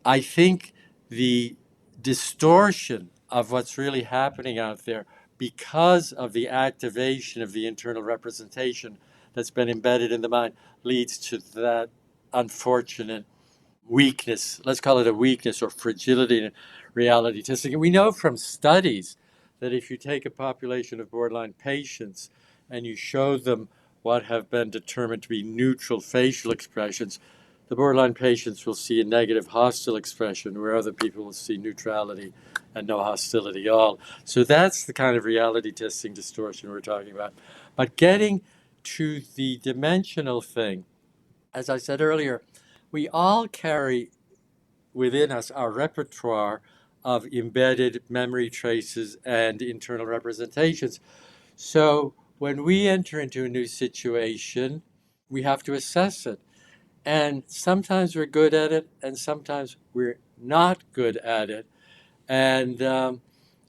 I think the distortion of what's really happening out there because of the activation of the internal representation that's been embedded in the mind leads to that unfortunate weakness. Let's call it a weakness or fragility in reality testing. And we know from studies that if you take a population of borderline patients and you show them what have been determined to be neutral facial expressions, the borderline patients will see a negative hostile expression where other people will see neutrality and no hostility at all. So that's the kind of reality testing distortion we're talking about. But getting to the dimensional thing, as I said earlier, we all carry within us our repertoire of embedded memory traces and internal representations. So when we enter into a new situation, we have to assess it. And sometimes we're good at it, and sometimes we're not good at it. And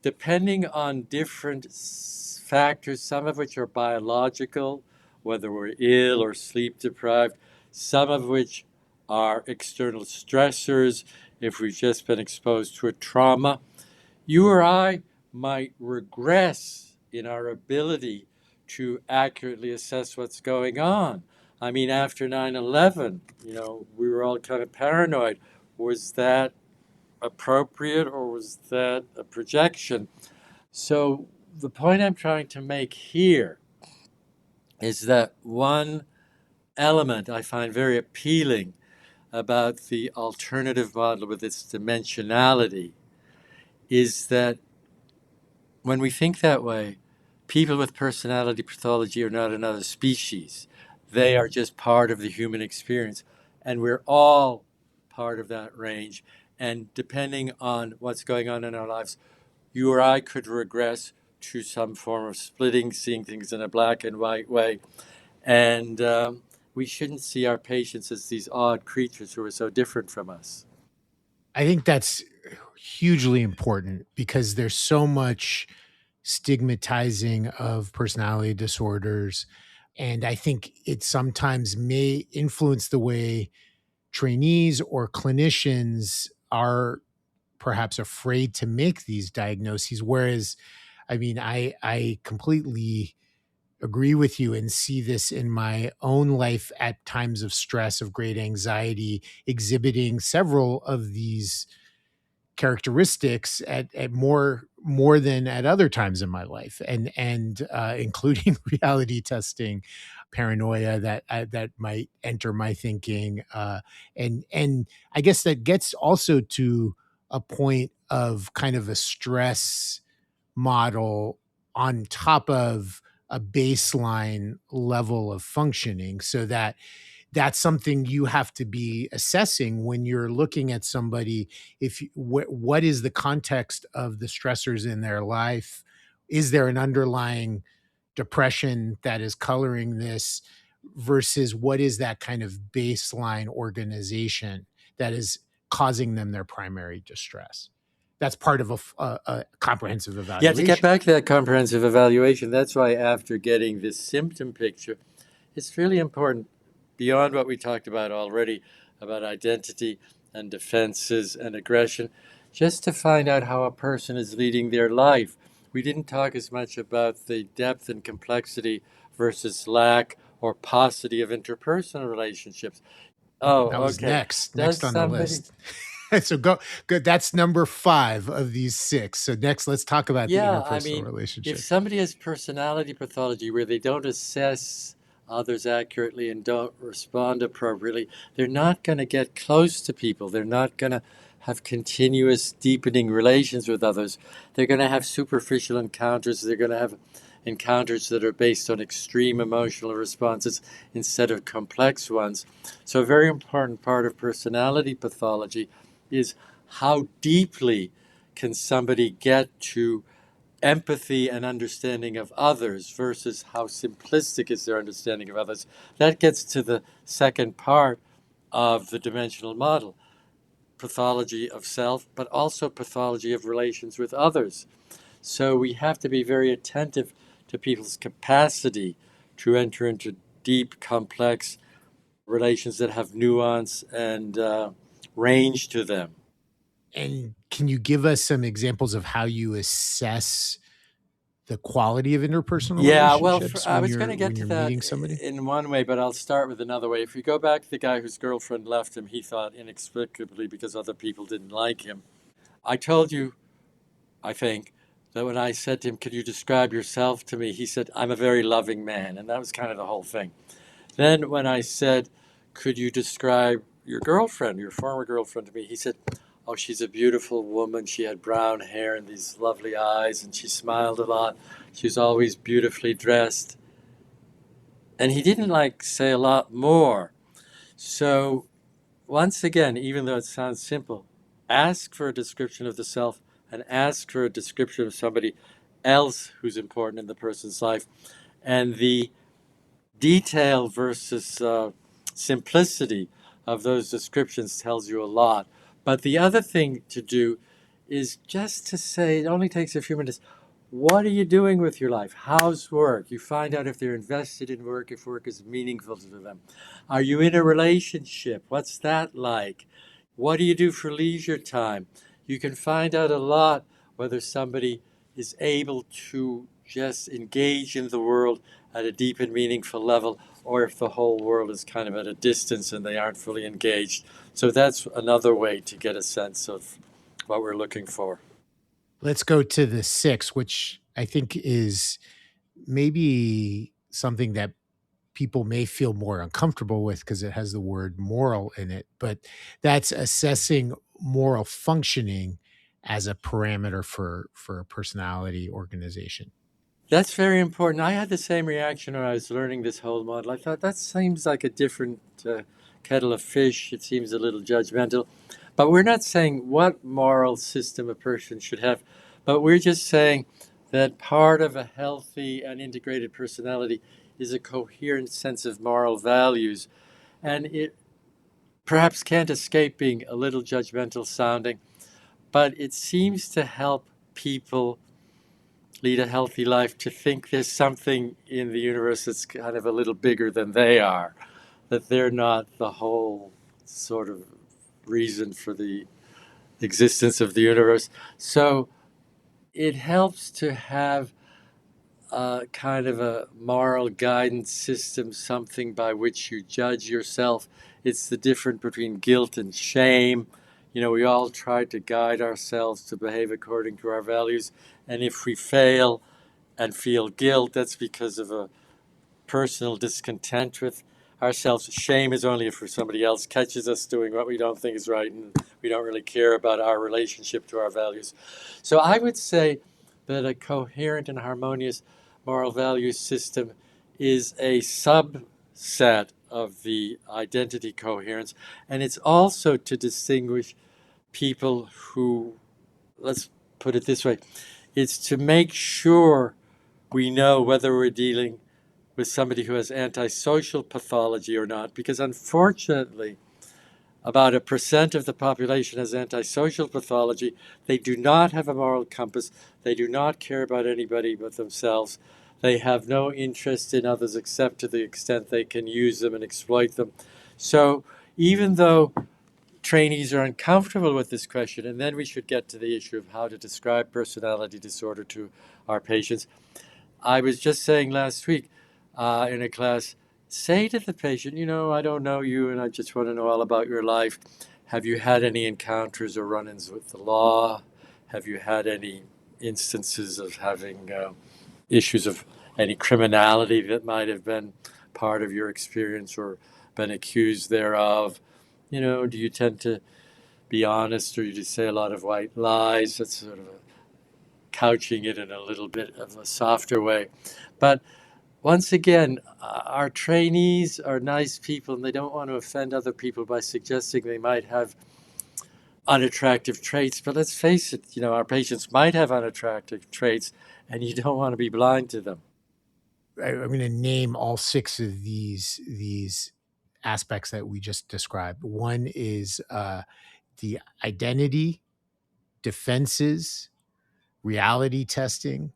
depending on different factors, some of which are biological, whether we're ill or sleep deprived, some of which are external stressors, if we've just been exposed to a trauma, you or I might regress in our ability to accurately assess what's going on. I mean, after 9/11, we were all kind of paranoid. Was that appropriate or was that a projection? So the point I'm trying to make here is that one element I find very appealing about the alternative model with its dimensionality is that when we think that way, people with personality pathology are not another species. They are just part of the human experience. And we're all part of that range. And depending on what's going on in our lives, you or I could regress to some form of splitting, seeing things in a black and white way. And we shouldn't see our patients as these odd creatures who are so different from us. I think that's hugely important because there's so much stigmatizing of personality disorders. And I think it sometimes may influence the way trainees or clinicians are perhaps afraid to make these diagnoses. Whereas, I mean, I completely agree with you and see this in my own life at times of stress, of great anxiety, exhibiting several of these characteristics at more than at other times in my life, and including reality testing, paranoia that might enter my thinking, and I guess that gets also to a point of kind of a stress model on top of a baseline level of functioning, so that's something you have to be assessing when you're looking at somebody. If what is the context of the stressors in their life? Is there an underlying depression that is coloring this versus what is that kind of baseline organization that is causing them their primary distress? That's part of a comprehensive evaluation. Yeah, to get back to that comprehensive evaluation, that's why after getting this symptom picture, it's really important, beyond what we talked about already, about identity and defenses and aggression, just to find out how a person is leading their life. We didn't talk as much about the depth and complexity versus lack or paucity of interpersonal relationships. Oh, That was okay. next Does on the somebody, list. So go good. That's number 5 of these 6. So next, let's talk about the yeah, I interpersonal mean, if relationships. somebody has personality pathology where they don't assess others accurately and don't respond appropriately, they're not going to get close to people. They're not going to have continuous deepening relations with others. They're going to have superficial encounters. They're going to have encounters that are based on extreme emotional responses instead of complex ones. So a very important part of personality pathology is how deeply can somebody get to empathy and understanding of others versus how simplistic is their understanding of others. That gets to the second part of the dimensional model, pathology of self, but also pathology of relations with others. So we have to be very attentive to people's capacity to enter into deep, complex relations that have nuance and range to them. And can you give us some examples of how you assess the quality of interpersonal Yeah, well, relationships I when was going to get you're to that meeting somebody? in one way, but I'll start with another way. If you go back to the guy whose girlfriend left him, he thought inexplicably because other people didn't like him. I told you, I think, that when I said to him, "Could you describe yourself to me?" He said, "I'm a very loving man." And that was kind of the whole thing. Then when I said, "Could you describe your girlfriend, your former girlfriend to me?" He said, "Oh, she's a beautiful woman. She had brown hair and these lovely eyes, and she smiled a lot. She was always beautifully dressed." And he didn't say a lot more. So once again, even though it sounds simple, ask for a description of the self and ask for a description of somebody else who's important in the person's life. And the detail versus simplicity of those descriptions tells you a lot. But the other thing to do is just to say, it only takes a few minutes. What are you doing with your life? How's work? You find out if they're invested in work, if work is meaningful to them. Are you in a relationship? What's that like? What do you do for leisure time? You can find out a lot whether somebody is able to just engage in the world at a deep and meaningful level, or if the whole world is kind of at a distance and they aren't fully engaged. So that's another way to get a sense of what we're looking for. Let's go to the 6, which I think is maybe something that people may feel more uncomfortable with because it has the word moral in it, but that's assessing moral functioning as a parameter for a personality organization. That's very important. I had the same reaction when I was learning this whole model. I thought that seems like a different kettle of fish. It seems a little judgmental. But we're not saying what moral system a person should have, but we're just saying that part of a healthy and integrated personality is a coherent sense of moral values. And it perhaps can't escape being a little judgmental sounding, but it seems to help people lead a healthy life to think there's something in the universe that's kind of a little bigger than they are, that they're not the whole sort of reason for the existence of the universe. So it helps to have a kind of a moral guidance system, something by which you judge yourself. It's the difference between guilt and shame. You know, we all try to guide ourselves to behave according to our values. And if we fail and feel guilt, that's because of a personal discontent with ourselves. Shame is only if somebody else catches us doing what we don't think is right and we don't really care about our relationship to our values. So I would say that a coherent and harmonious moral values system is a subset of the identity coherence. And it's also to distinguish people who, let's put it this way, it's to make sure we know whether we're dealing with somebody who has antisocial pathology or not, because unfortunately, about 1% of the population has antisocial pathology. They do not have a moral compass. They do not care about anybody but themselves. They have no interest in others except to the extent they can use them and exploit them. So even though trainees are uncomfortable with this question, and then we should get to the issue of how to describe personality disorder to our patients. I was just saying last week, in a class, say to the patient, I don't know you and I just want to know all about your life. Have you had any encounters or run-ins with the law? Have you had any instances of having issues of any criminality that might have been part of your experience or been accused thereof? Do you tend to be honest or you just say a lot of white lies? That's sort of couching it in a little bit of a softer way. But once again, our trainees are nice people and they don't want to offend other people by suggesting they might have unattractive traits. But let's face it, our patients might have unattractive traits and you don't want to be blind to them. I'm going to name all 6 of these aspects that we just described. One is the identity, defenses, reality testing,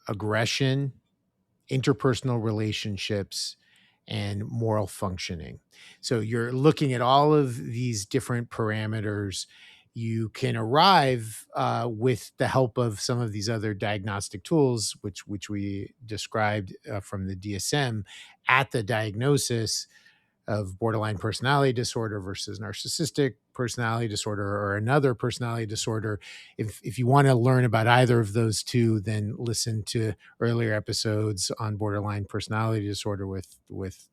aggression, interpersonal relationships, and moral functioning. So you're looking at all of these different parameters. You can arrive with the help of some of these other diagnostic tools, which we described from the DSM, at the diagnosis of borderline personality disorder versus narcissistic personality disorder or another personality disorder. If you want to learn about either of those two, then listen to earlier episodes on borderline personality disorder with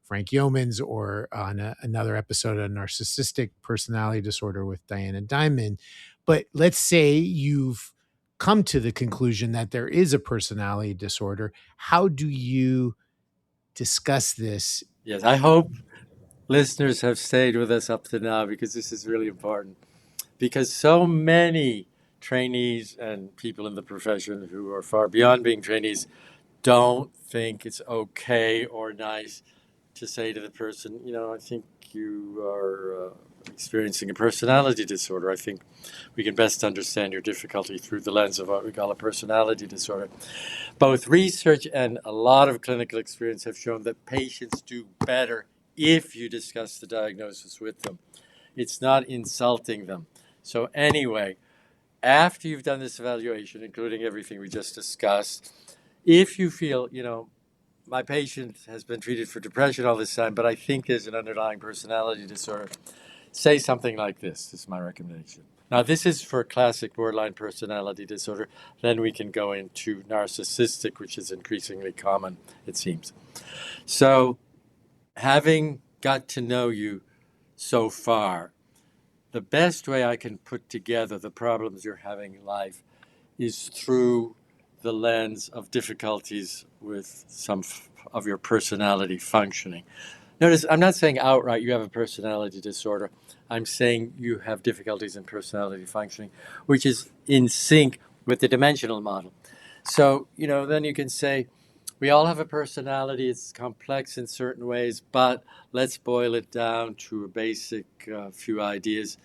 Frank Yeomans, or on another episode on narcissistic personality disorder with Diana Diamond. But let's say you've come to the conclusion that there is a personality disorder. How do you discuss this? Yes, I hope listeners have stayed with us up to now because this is really important. Because so many trainees and people in the profession who are far beyond being trainees don't think it's okay or nice to say to the person, I think you are experiencing a personality disorder. I think we can best understand your difficulty through the lens of what we call a personality disorder. Both research and a lot of clinical experience have shown that patients do better if you discuss the diagnosis with them. It's not insulting them. So anyway, after you've done this evaluation, including everything we just discussed, if you feel, my patient has been treated for depression all this time, but I think there's an underlying personality disorder, say something like this. This is my recommendation. Now, this is for classic borderline personality disorder. Then we can go into narcissistic, which is increasingly common, it seems. So, having got to know you so far, the best way I can put together the problems you're having in life is through the lens of difficulties with some of your personality functioning. Notice, I'm not saying outright you have a personality disorder. I'm saying you have difficulties in personality functioning, which is in sync with the dimensional model. So, then you can say, we all have a personality. It's complex in certain ways, but let's boil it down to a basic few ideas.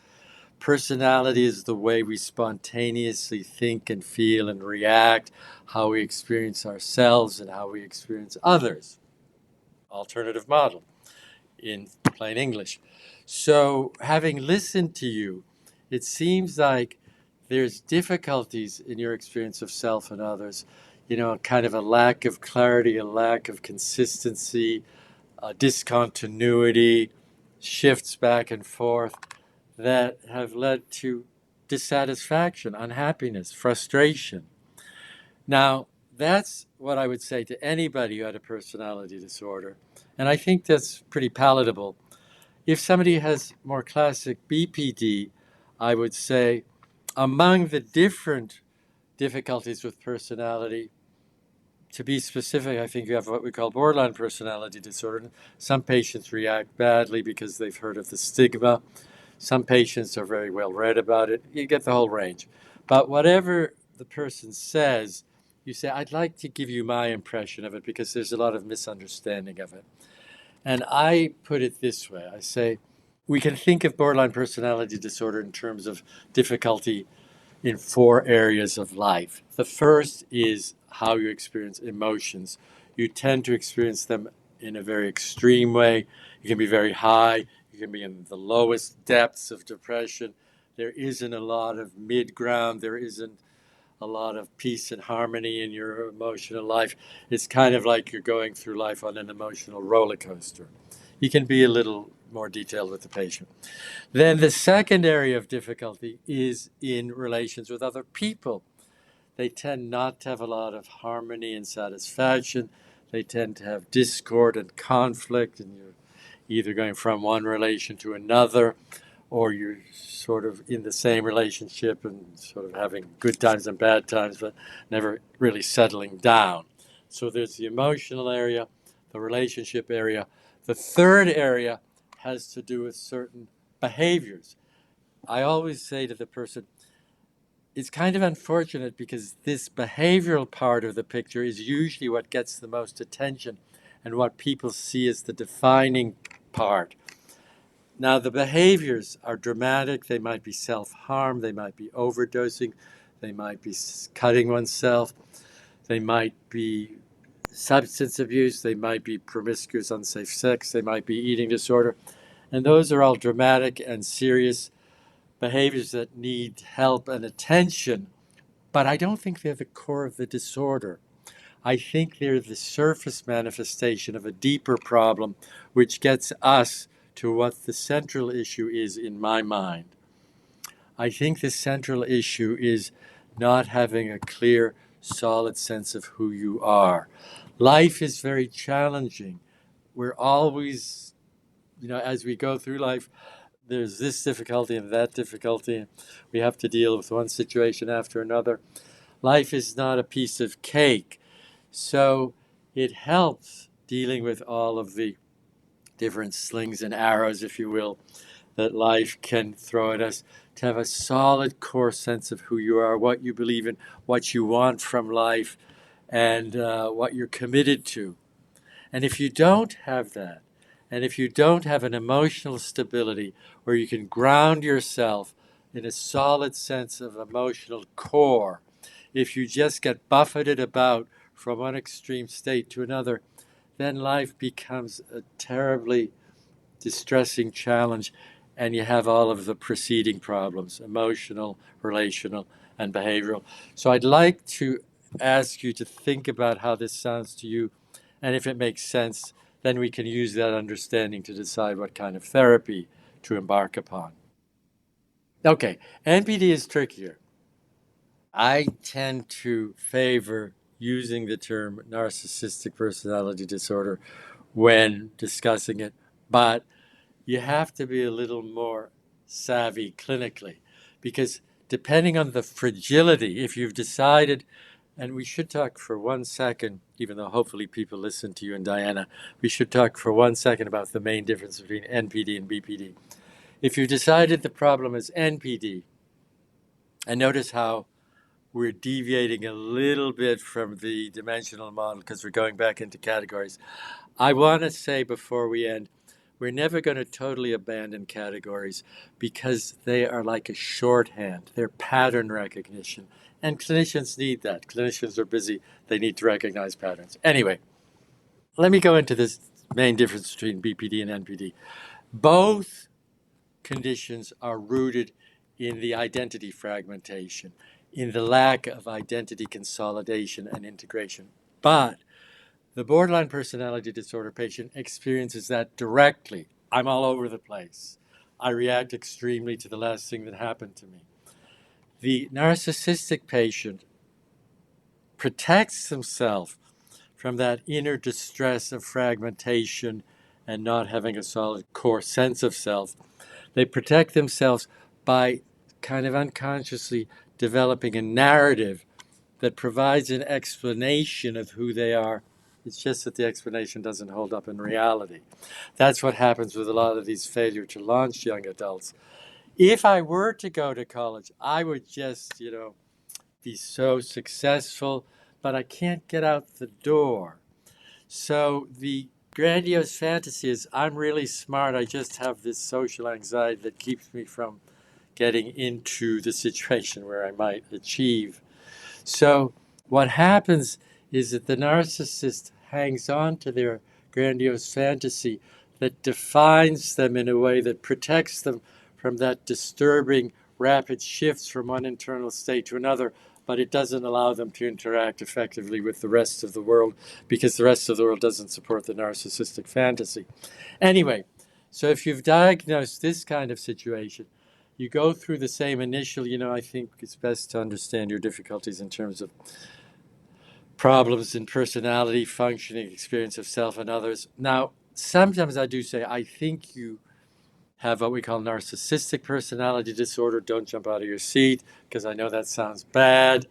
Personality is the way we spontaneously think and feel and react, how we experience ourselves and how we experience others. Alternative model in plain English. So, having listened to you, it seems like there's difficulties in your experience of self and others, kind of a lack of clarity, a lack of consistency, discontinuity, shifts back and forth that have led to dissatisfaction, unhappiness, frustration. Now, that's what I would say to anybody who had a personality disorder. And I think that's pretty palatable. If somebody has more classic BPD, I would say among the different difficulties with personality, to be specific, I think you have what we call borderline personality disorder. Some patients react badly because they've heard of the stigma. Some patients are very well read about it. You get the whole range. But whatever the person says, you say, I'd like to give you my impression of it because there's a lot of misunderstanding of it. And I put it this way. I say, we can think of borderline personality disorder in terms of difficulty in 4 areas of life. The first is how you experience emotions. You tend to experience them in a very extreme way. You can be very high. You can be in the lowest depths of depression. There isn't a lot of mid ground. There isn't a lot of peace and harmony in your emotional life. It's kind of like you're going through life on an emotional roller coaster. You can be a little more detailed with the patient. Then the second area of difficulty is in relations with other people. They tend not to have a lot of harmony and satisfaction. They tend to have discord and conflict, and you're either going from one relation to another, or you're sort of in the same relationship and sort of having good times and bad times, but never really settling down. So there's the emotional area, the relationship area. The third area has to do with certain behaviors. I always say to the person, it's kind of unfortunate because this behavioral part of the picture is usually what gets the most attention and what people see as the defining part. Now, the behaviors are dramatic. They might be self-harm. They might be overdosing. They might be cutting oneself. They might be substance abuse. They might be promiscuous, unsafe sex. They might be eating disorder. And those are all dramatic and serious behaviors that need help and attention. But I don't think they're the core of the disorder. I think they're the surface manifestation of a deeper problem, which gets us to what the central issue is in my mind. I think the central issue is not having a clear, solid sense of who you are. Life is very challenging. We're always, as we go through life, there's this difficulty and that difficulty. We have to deal with one situation after another. Life is not a piece of cake. So it helps dealing with all of the different slings and arrows, if you will, that life can throw at us, to have a solid core sense of who you are, what you believe in, what you want from life, and what you're committed to. And if you don't have that, and if you don't have an emotional stability where you can ground yourself in a solid sense of emotional core, if you just get buffeted about from one extreme state to another, then life becomes a terribly distressing challenge, and you have all of the preceding problems, emotional, relational, and behavioral. So I'd like to ask you to think about how this sounds to you, and if it makes sense, then we can use that understanding to decide what kind of therapy to embark upon. Okay, NPD is trickier. I tend to favor using the term narcissistic personality disorder when discussing it, but you have to be a little more savvy clinically, because depending on the fragility, if you've decided, and we should talk for 1 second, even though hopefully people listen to you and Diana, we should talk for 1 second about the main difference between NPD and BPD. If you've decided the problem is NPD, and notice how we're deviating a little bit from the dimensional model because we're going back into categories. I want to say before we end, we're never going to totally abandon categories because they are like a shorthand. They're pattern recognition. And clinicians need that. Clinicians are busy. They need to recognize patterns. Anyway, let me go into this main difference between BPD and NPD. Both conditions are rooted in the identity fragmentation, in the lack of identity consolidation and integration. But the borderline personality disorder patient experiences that directly. I'm all over the place. I react extremely to the last thing that happened to me. The narcissistic patient protects himself from that inner distress of fragmentation and not having a solid core sense of self. They protect themselves by kind of unconsciously developing a narrative that provides an explanation of who they are. It's just that the explanation doesn't hold up in reality. That's what happens with a lot of these failure to launch young adults. If I were to go to college, I would just, be so successful, but I can't get out the door. So the grandiose fantasy is I'm really smart. I just have this social anxiety that keeps me from getting into the situation where I might achieve. So what happens is that the narcissist hangs on to their grandiose fantasy that defines them in a way that protects them from that disturbing rapid shifts from one internal state to another but it doesn't allow them to interact effectively with the rest of the world because the rest of the world doesn't support the narcissistic fantasy. Anyway, so if you've diagnosed this kind of situation, you go through the same initial, I think it's best to understand your difficulties in terms of problems in personality, functioning, experience of self and others. Now, sometimes I do say, I think you have what we call narcissistic personality disorder. Don't jump out of your seat, because I know that sounds bad,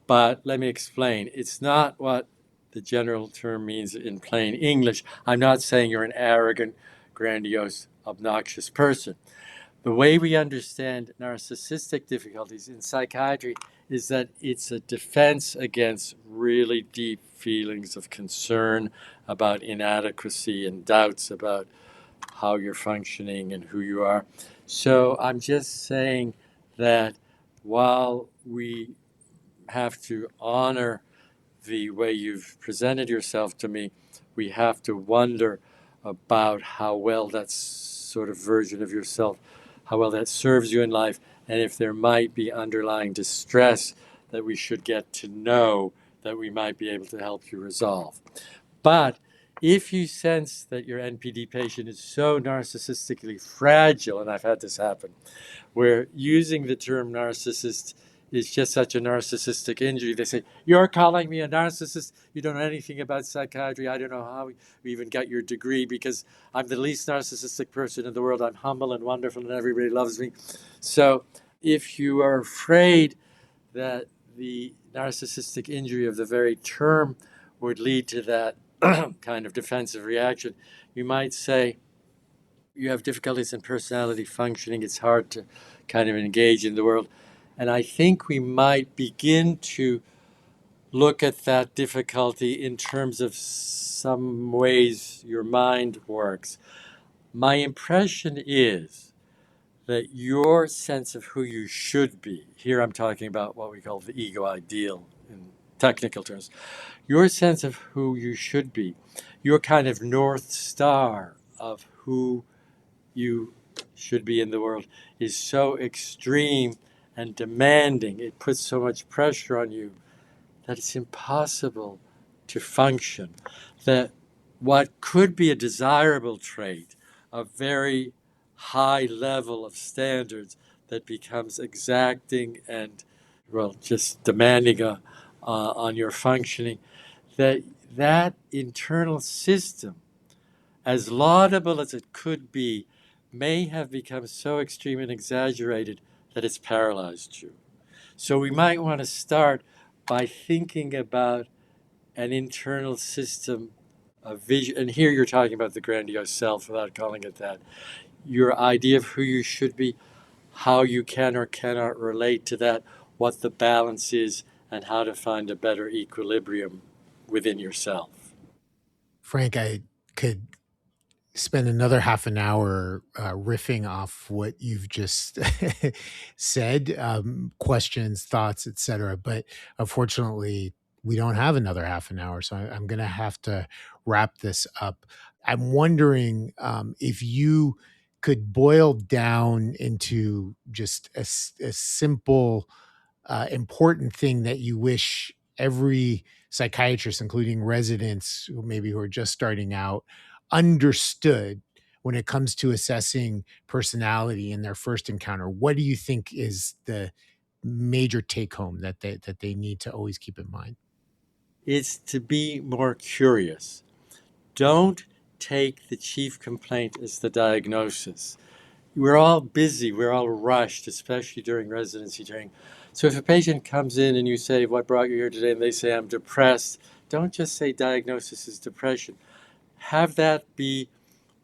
but let me explain. It's not what the general term means in plain English. I'm not saying you're an arrogant, grandiose, obnoxious person. The way we understand narcissistic difficulties in psychiatry is that it's a defense against really deep feelings of concern about inadequacy and doubts about how you're functioning and who you are. So I'm just saying that while we have to honor the way you've presented yourself to me, we have to wonder about how well that sort of version of yourself, how well that serves you in life, and if there might be underlying distress that we should get to know that we might be able to help you resolve. But if you sense that your NPD patient is so narcissistically fragile, and I've had this happen, where using the term narcissist is just such a narcissistic injury, they say, you're calling me a narcissist? You don't know anything about psychiatry. I don't know how you even got your degree, because I'm the least narcissistic person in the world. I'm humble and wonderful and everybody loves me. So if you are afraid that the narcissistic injury of the very term would lead to that kind of defensive reaction, you might say you have difficulties in personality functioning. It's hard to kind of engage in the world. And I think we might begin to look at that difficulty in terms of some ways your mind works. My impression is that your sense of who you should be, here I'm talking about what we call the ego ideal in technical terms, your sense of who you should be, your kind of North Star of who you should be in the world, is so extreme and demanding. It puts so much pressure on you that it's impossible to function. That what could be a desirable trait, a very high level of standards, that becomes exacting and, well, just demanding on your functioning, that internal system, as laudable as it could be, may have become so extreme and exaggerated that it's paralyzed you. So we might want to start by thinking about an internal system of vision. And here you're talking about the grandiose self without calling it that. Your idea of who you should be, how you can or cannot relate to that, what the balance is, and how to find a better equilibrium within yourself. Frank, I could spend another half an hour riffing off what you've just said, questions, thoughts, etc. But unfortunately, we don't have another half an hour, so I'm going to have to wrap this up. I'm wondering if you could boil down into just a simple, important thing that you wish every psychiatrist, including residents who are just starting out, understood when it comes to assessing personality in their first encounter. What do you think is the major take home that they need to always keep in mind? It's to be more curious. Don't take the chief complaint as the diagnosis. We're all busy, we're all rushed, especially during residency training. So if a patient comes in and you say, what brought you here today? And they say, I'm depressed. Don't just say diagnosis is depression. Have that be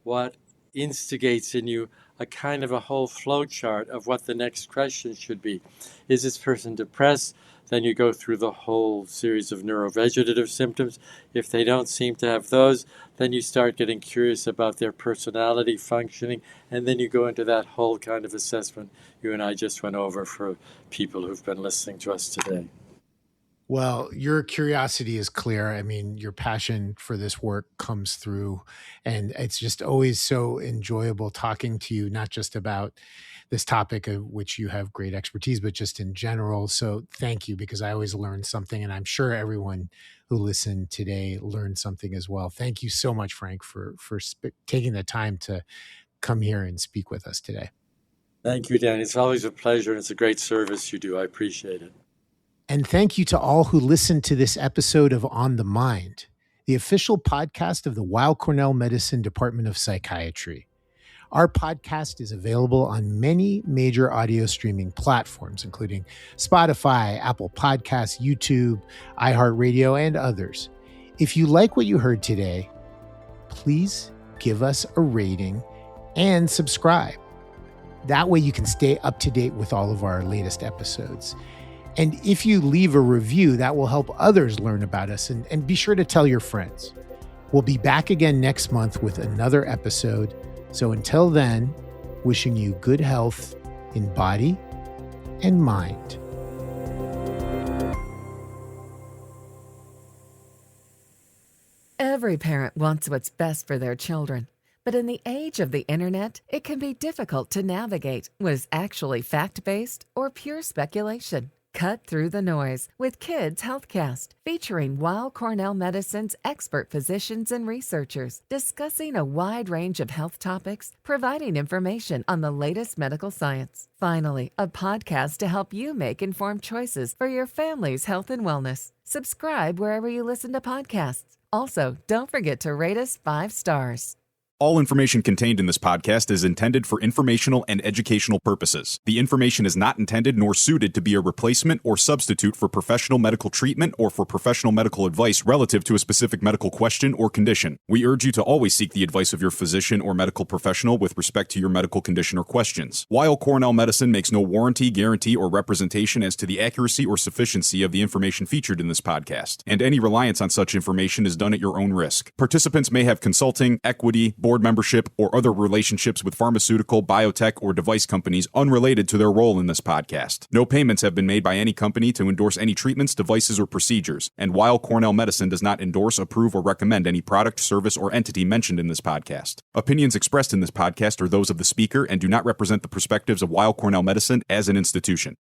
what instigates in you a kind of a whole flow chart of what the next question should be. Is this person depressed? Then you go through the whole series of neurovegetative symptoms. If they don't seem to have those, then you start getting curious about their personality functioning, and then you go into that whole kind of assessment you and I just went over for people who've been listening to us today. Well, your curiosity is clear. I mean, your passion for this work comes through, and it's just always so enjoyable talking to you, not just about this topic of which you have great expertise, but just in general. So thank you, because I always learn something, and I'm sure everyone who listened today learned something as well. Thank you so much, Frank, for taking the time to come here and speak with us today. Thank you, Dan. It's always a pleasure, and it's a great service you do. I appreciate it. And thank you to all who listened to this episode of On the Mind, the official podcast of the Weill Cornell Medicine Department of Psychiatry. Our podcast is available on many major audio streaming platforms, including Spotify, Apple Podcasts, YouTube, iHeartRadio, and others. If you like what you heard today, please give us a rating and subscribe. That way you can stay up to date with all of our latest episodes. And if you leave a review, that will help others learn about us, and be sure to tell your friends. We'll be back again next month with another episode. So until then, wishing you good health in body and mind. Every parent wants what's best for their children. But in the age of the internet, it can be difficult to navigate what is actually fact-based or pure speculation. Cut through the noise with Kids Healthcast, featuring Weill Cornell Medicine's expert physicians and researchers discussing a wide range of health topics, providing information on the latest medical science. Finally, a podcast to help you make informed choices for your family's health and wellness. Subscribe wherever you listen to podcasts. Also, don't forget to rate us 5 stars. All information contained in this podcast is intended for informational and educational purposes. The information is not intended nor suited to be a replacement or substitute for professional medical treatment or for professional medical advice relative to a specific medical question or condition. We urge you to always seek the advice of your physician or medical professional with respect to your medical condition or questions. Weill Cornell Medicine makes no warranty, guarantee, or representation as to the accuracy or sufficiency of the information featured in this podcast, and any reliance on such information is done at your own risk. Participants may have consulting, equity, board membership, or other relationships with pharmaceutical, biotech, or device companies unrelated to their role in this podcast. No payments have been made by any company to endorse any treatments, devices, or procedures, and Weill Cornell Medicine does not endorse, approve, or recommend any product, service, or entity mentioned in this podcast. Opinions expressed in this podcast are those of the speaker and do not represent the perspectives of Weill Cornell Medicine as an institution.